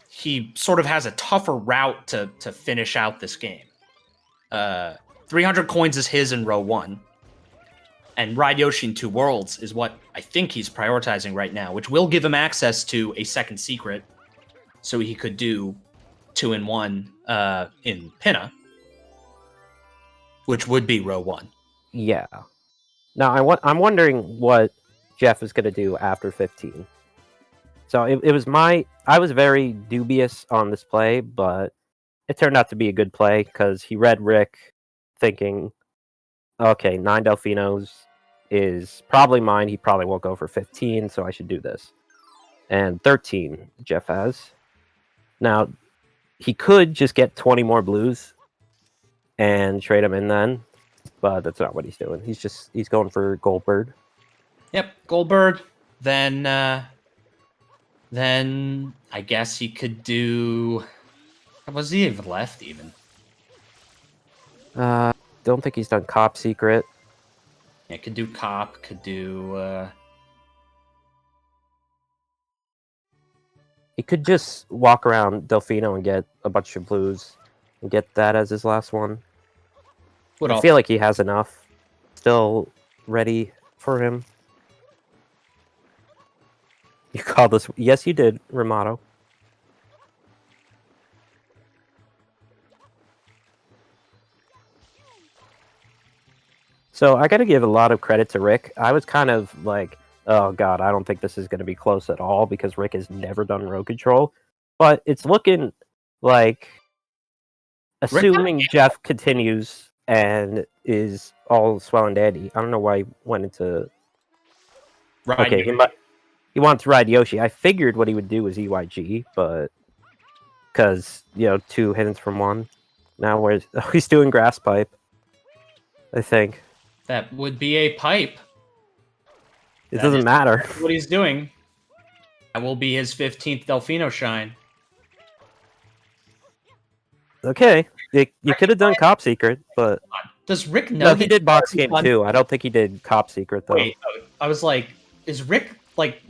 he sort of has a tougher route to finish out this game. 300 coins is his in row 1. And Ride Yoshi in Two Worlds is what I think he's prioritizing right now, which will give him access to a second secret, so he could do 2-in-1 in Pinna, which would be row 1. Yeah. Now I'm wondering what Jeff is going to do after 15. So it was I was very dubious on this play, but it turned out to be a good play because he read Rick thinking, okay, 9 Delfinos is probably mine. He probably won't go for 15, so I should do this. And 13 Jeff has. Now, he could just get 20 more blues and trade them in then, but that's not what he's doing. He's going for Goldbird. Yep, Goldbird. Then I guess he could do. Was he even left even? Don't think he's done Cop Secret. Yeah, could do Cop. Could do. He could just walk around Delfino and get a bunch of blues and get that as his last one. I feel like he has enough still ready for him. You called this? Yes, you did, Ramato. So I got to give a lot of credit to Rick. I was kind of like, oh god, I don't think this is going to be close at all because Rick has never done row control. But it's looking like, assuming Jeff continues and is all swell and dandy. I don't know why he went into. Okay, he wants to ride Yoshi. I figured what he would do was EYG, but because 2 hits from 1. Now he's doing Grass Pipe, I think. That would be a pipe. It doesn't matter what he's doing. That will be his 15th Delfino shine. Okay, you could have done Cop Secret, but does Rick know? No, he did box game too. I don't think he did Cop Secret though. Wait, I was like, is Rick like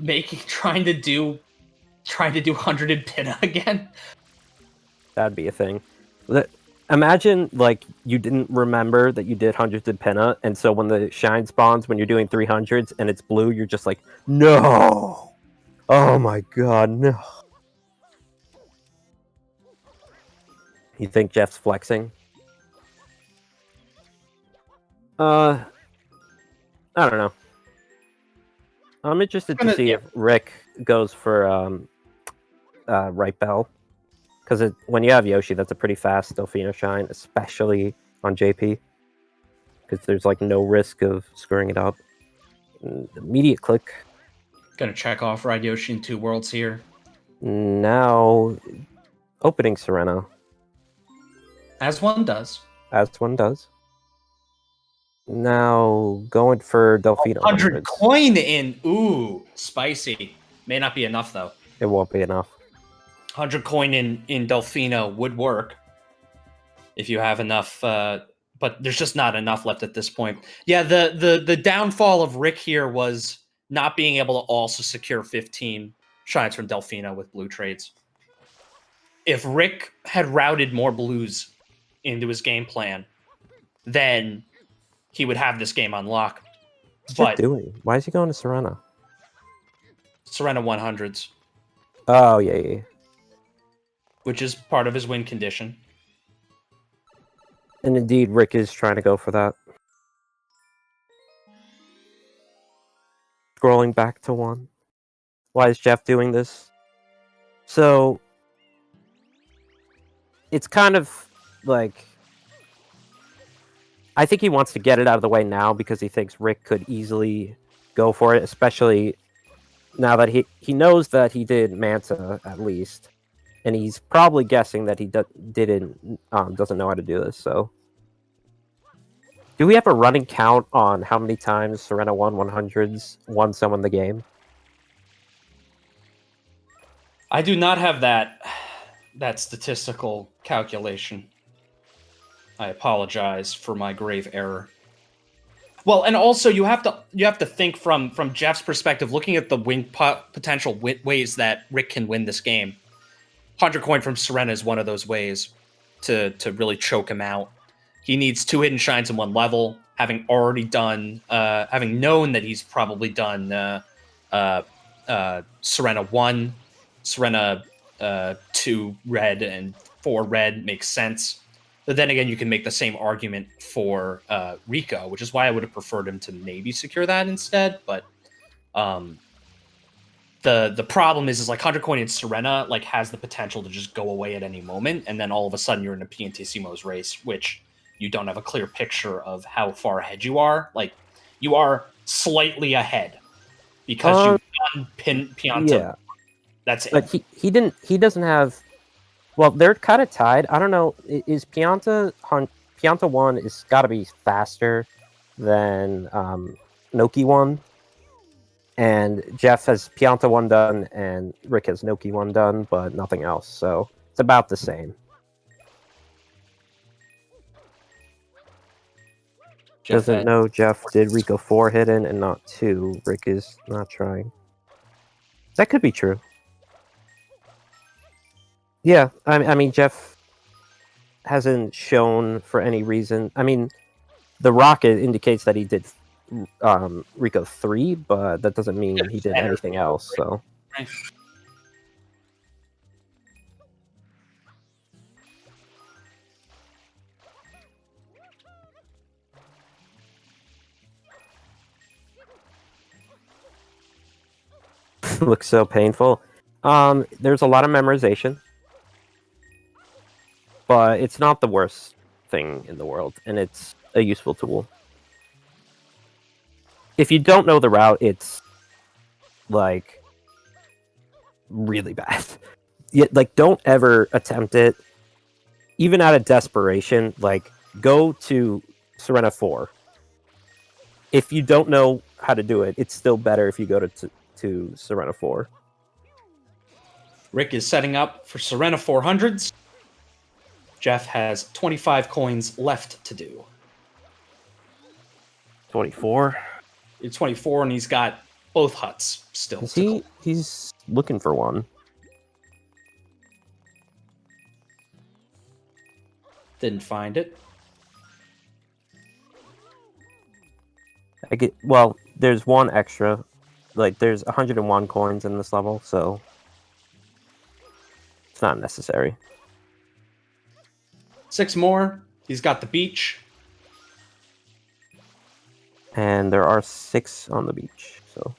trying to do 100 in Pinna again? That'd be a thing. Imagine like you didn't remember that you did hundreds in Pinna, and so when the shine spawns when you're doing 300s and it's blue, you're just like, no! Oh my god, no! You think Jeff's flexing? I don't know. I'm interested to see if Rick goes for right bell. Because when you have Yoshi, that's a pretty fast Delfino shine, especially on JP. Because there's like no risk of screwing it up. Immediate click. Gonna check off Ride Yoshi in Two Worlds here. Now, opening Serena. As one does. As one does. Now going for Delfino 100 hundreds. coin in. Ooh, spicy. May not be enough though. It won't be enough. 100 coin in Delfino would work if you have enough, but there's just not enough left at this point. Yeah, the downfall of Rick here was not being able to also secure 15 shines from Delfino with blue trades. If Rick had routed more blues into his game plan, then he would have this game on lock. What's But Jeff doing? Why is he going to Serena? Serena 100s, Oh, yeah. which is part of his win condition. And indeed, Rick is trying to go for that. Scrolling back to 1. Why is Jeff doing this? So, it's kind of like... I think he wants to get it out of the way now because he thinks Rick could easily go for it, especially now that he knows that he did Manta, at least. And he's probably guessing that he doesn't know how to do this, so... Do we have a running count on how many times Serena won 100s won someone the game? I do not have that statistical calculation. I apologize for my grave error. Well, and also you have to think from Jeff's perspective, looking at the win potential ways that Rick can win this game. 100 coin from Serena is one of those ways to really choke him out. He needs 2 hidden shines in 1 level, having known that he's probably done Serena 1, Serena 2 red, and 4 red makes sense. But then again, you can make the same argument for Rico, which is why I would have preferred him to maybe secure that instead. But the problem is like 100 coin in Serena like has the potential to just go away at any moment, and then all of a sudden you're in a Piantissimo's race, which you don't have a clear picture of how far ahead you are. Like, you are slightly ahead because you've done Pianta. Yeah. That's it. But he doesn't have... Well, they're kind of tied. I don't know. Is Pianta 1 is got to be faster than Noki 1. And Jeff has Pianta 1 done, and Rick has Noki 1 done, but nothing else. So it's about the same. Doesn't know Jeff did Rico 4 hidden and not 2. Rick is not trying. That could be true. Yeah, I mean, Jeff hasn't shown for any reason. I mean, the rocket indicates that he did Rico 3, but that doesn't mean he did anything else, so... Right. Looks so painful. There's a lot of memorization, but it's not the worst thing in the world, and it's a useful tool. If you don't know the route, it's like really bad. Like, don't ever attempt it, even out of desperation. Like, go to Serena 4. If you don't know how to do it, it's still better if you go to Serena 4. Rick is setting up for Serena 400s. Jeff has 25 coins left to do. 24. It's 24, and he's got both huts still. He's looking for one. Didn't find it. Well, there's one extra. Like, there's 101 coins in this level, so it's not necessary. 6 more. He's got the beach. And there are 6 on the beach, so...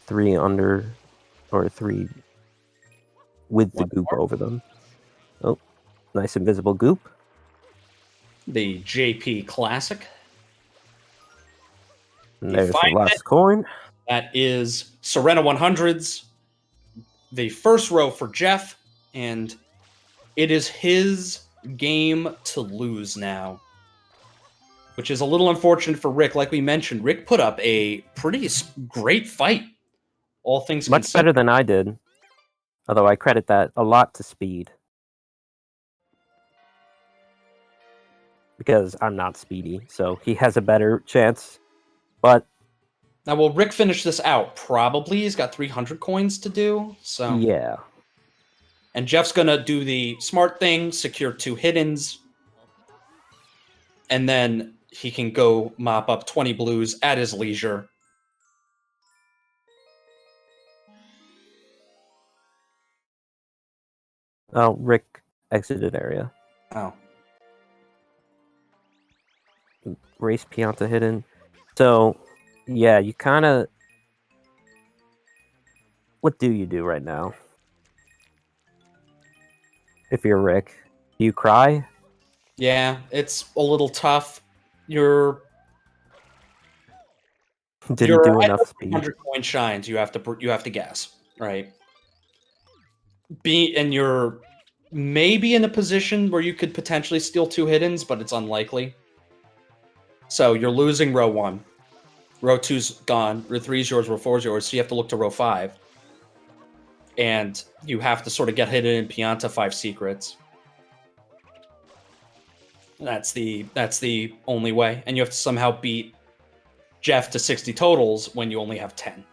Three under, or 3 with the goop over them. Oh, nice invisible goop. The JP Classic. And there's the last coin. That is Serena 100s. the first row for Jeff, and it is his game to lose now, which is a little unfortunate for Rick. Like we mentioned, Rick put up a pretty great fight, all things Much considered. better than I did, although I credit that a lot to speed. Because I'm not speedy, so he has a better chance. But now, will Rick finish this out? Probably. He's got 300 coins to do. So yeah. And Jeff's gonna do the smart thing, secure 2 hiddens, and then he can go mop up 20 blues at his leisure. Oh, Rick exited area. Oh. Race Pianta hidden. So, yeah, you kind of... What do you do right now? If you're Rick, do you cry? Yeah, it's a little tough. You're Did he do at enough speed? 100 coin shines. You have to guess, right? And you're maybe in a position where you could potentially steal 2 hiddens, but it's unlikely. So you're losing row 1. Row 2's gone. Row 3's yours. Row 4's yours. So you have to look to row 5. And you have to sort of get hidden in Pianta 5 secrets. That's the only way. And you have to somehow beat Jeff to 60 totals when you only have 10.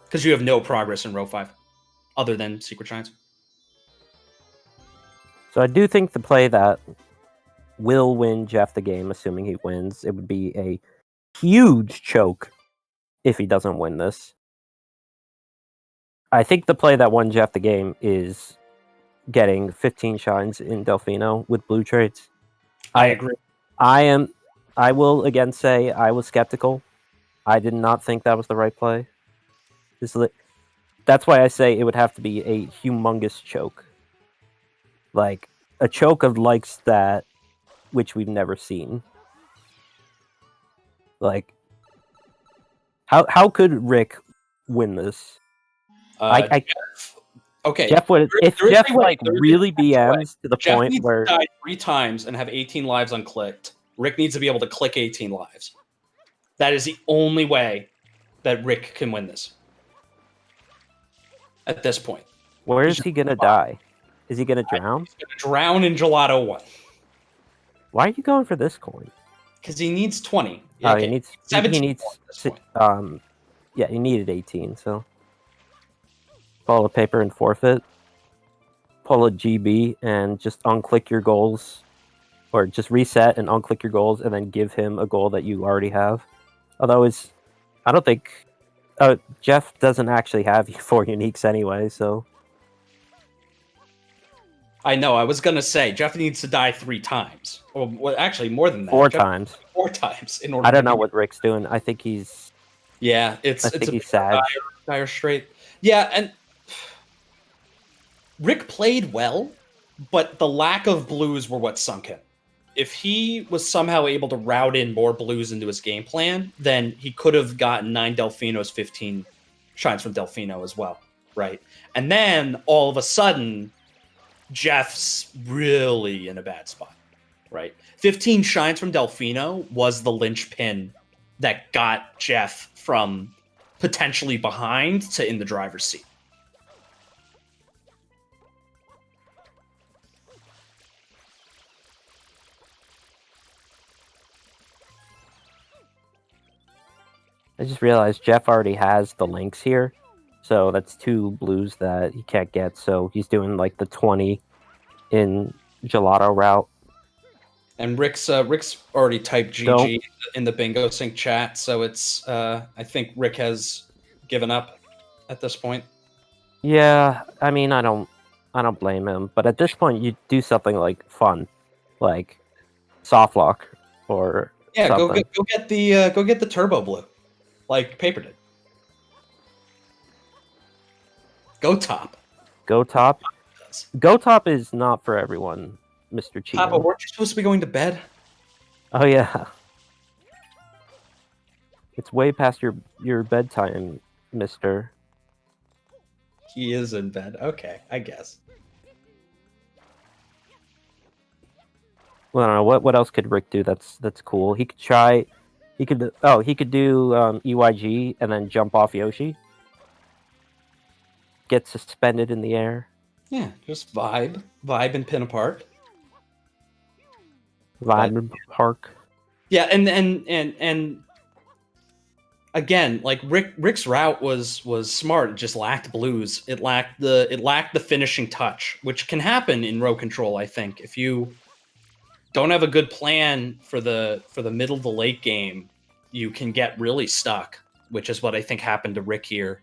Because you have no progress in row 5, other than secret shines. So I do think the play that will win Jeff the game, assuming he wins, it would be a huge choke if he doesn't win this. I think the play that won Jeff the game is getting 15 shines in Delfino with blue trades. I agree. I will again say I was skeptical. I did not think that was the right play. That's why I say it would have to be a humongous choke. Like, a choke of likes that which we've never seen. Like, how could Rick win this? Okay. Jeff would if Jeff like really BMs to the Jeff point needs where to die 3 times and have 18 lives unclicked. Rick needs to be able to click 18 lives. That is the only way that Rick can win this. At this point. Where is he gonna die? Is he gonna drown? He's gonna drown in Gelato 1. Why are you going for this coin? Because he needs 20. Oh, okay. He needs 17. He needs yeah, he needed 18, so pull a paper and forfeit. Pull a GB and just unclick your goals. Or just reset and unclick your goals and then give him a goal that you already have. Although I don't think Jeff doesn't actually have 4 uniques anyway, so I know, I was gonna say Jeff needs to die 3 times. Or actually more than that. 4 times. 4 times in order I don't know what Rick's doing. I think he's I think he's sad. Dire straight. Yeah, and Rick played well, but the lack of blues were what sunk him. If he was somehow able to route in more blues into his game plan, then he could have gotten 9 Delfinos, 15 shines from Delfino as well, right? And then all of a sudden, Jeff's really in a bad spot, right? 15 shines from Delfino was the linchpin that got Jeff from potentially behind to in the driver's seat. I just realized Jeff already has the links here, so that's 2 blues that he can't get. So he's doing like the 20 in Gelato route. And Rick's already typed GG in the bingo sync chat, so it's I think Rick has given up at this point. Yeah, I mean I don't blame him, but at this point you do something like fun, like soft lock or something. go get the turbo blue. Like Paper did. Go top. Go top. Go top is not for everyone, Mr. Cheatham. Papa, weren't you supposed to be going to bed? Oh yeah. It's way past your bedtime, mister. He is in bed. Okay, I guess. Well, I don't know what else could Rick do. That's cool. He could try. He could do EYG and then jump off Yoshi. Get suspended in the air. Yeah, just vibe and pin apart. Vibe and park. Yeah, and again, like Rick's route was smart. It just lacked blues. It lacked the finishing touch, which can happen in row control. I think if you don't have a good plan for the middle to late game, you can get really stuck, which is what I think happened to Rick here.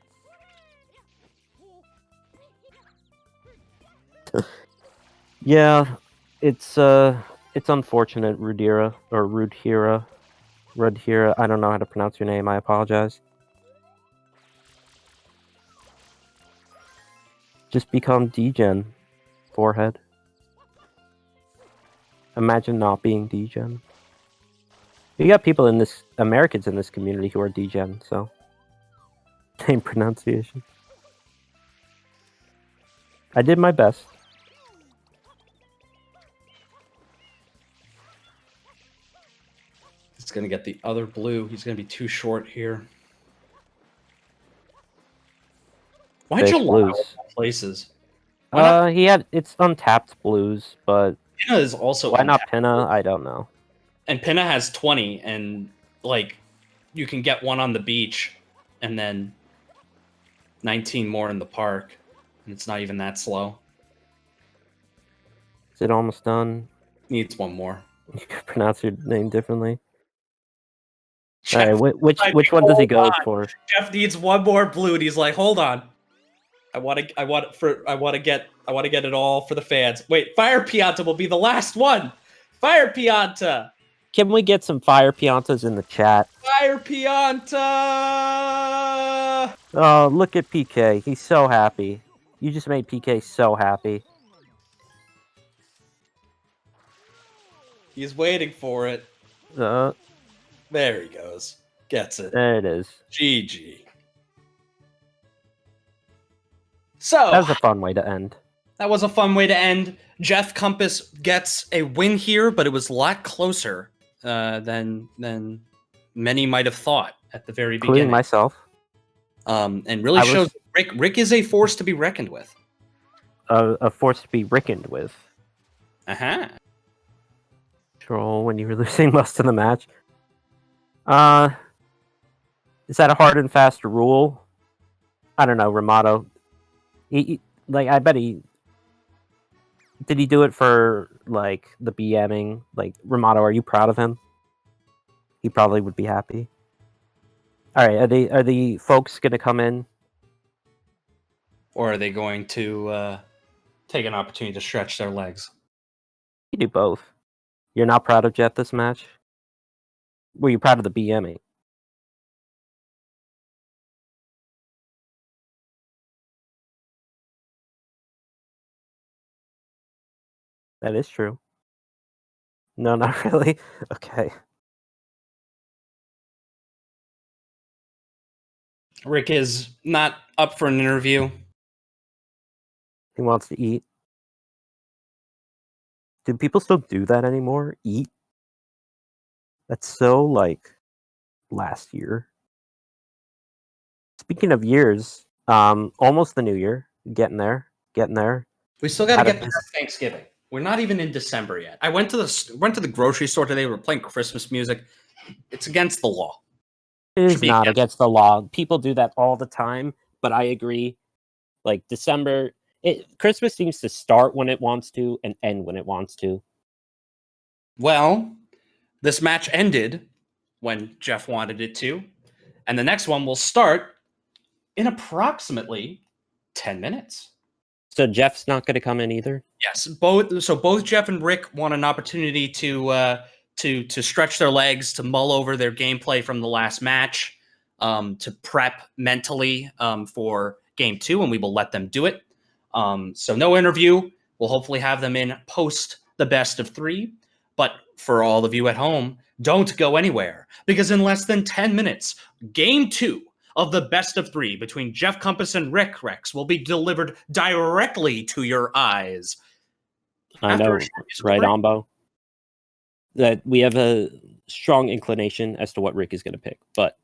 Yeah, it's unfortunate, Rudira or Rudhira. I don't know how to pronounce your name. I apologize. Just become degen. Forehead. Imagine not being degen. You got people Americans in this community who are degen, so same pronunciation. I did my best. He's gonna get the other blue. He's gonna be too short here. Why'd you allow places? It's untapped blues, but Pinna is also why not Pinna? I don't know. And Pinna has 20, and like you can get one on the beach, and then 19 more in the park, and it's not even that slow. Is it almost done? Needs one more. You could pronounce your name differently. Jeff, all right, which one does he go for? Jeff needs one more blue, and he's like, "Hold on, I want to get it all for the fans." Wait, Fire Pianta will be the last one. Fire Pianta. Can we get some Fire Piantas in the chat? Fire Pianta. Oh, look at PK. He's so happy. You just made PK so happy. He's waiting for it. There he goes. Gets it. There it is. GG. So that was a fun way to end. JeffCompass gets a win here, but it was a lot closer than many might have thought at the very beginning. Including myself. And really shows Rick is a force to be reckoned with. A force to be reckoned with. Uh-huh. Troll when you were losing most of the match. Is that a hard and fast rule? I don't know, Ramato. I bet he... Did he do it for, like, the BMing? Like, Ramato, are you proud of him? He probably would be happy. Alright, are the folks gonna come in? Or are they going to take an opportunity to stretch their legs? You do both. You're not proud of Jeff this match? Were you proud of the BMing? That is true. No, not really. Okay. Rick is not up for an interview. He wants to eat. Do people still do that anymore? Eat? That's so, like, last year. Speaking of years, almost the new year. Getting there. We still got to get past Thanksgiving. We're not even in December yet. I went to the grocery store today. We were playing Christmas music. It's against the law. It is not against the law. People do that all the time, but I agree. Like, December... Christmas seems to start when it wants to and end when it wants to. Well, this match ended when Jeff wanted it to, and the next one will start in approximately 10 minutes. So Jeff's not going to come in either? Yes, both Jeff and Rick want an opportunity to stretch their legs, to mull over their gameplay from the last match, to prep mentally for game 2, and we will let them do it. So no interview. We'll hopefully have them in post the best of 3. But for all of you at home, don't go anywhere, because in less than 10 minutes, game 2 of the best of 3 between JeffCompass and Ricrexx will be delivered directly to your eyes. I After know, a short musical right break. on, Bo? That we have a strong inclination as to what Rick is going to pick, but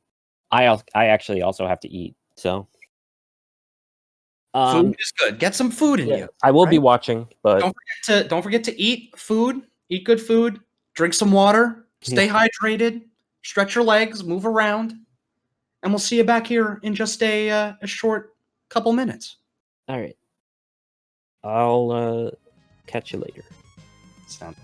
I actually also have to eat, so Food is good. Get some food in yeah, you. I will be right? watching, but Don't forget to eat food. Eat good food. Drink some water. Stay hydrated. Stretch your legs. Move around. And we'll see you back here in just a short couple minutes. all right, I'll catch you later. Sounds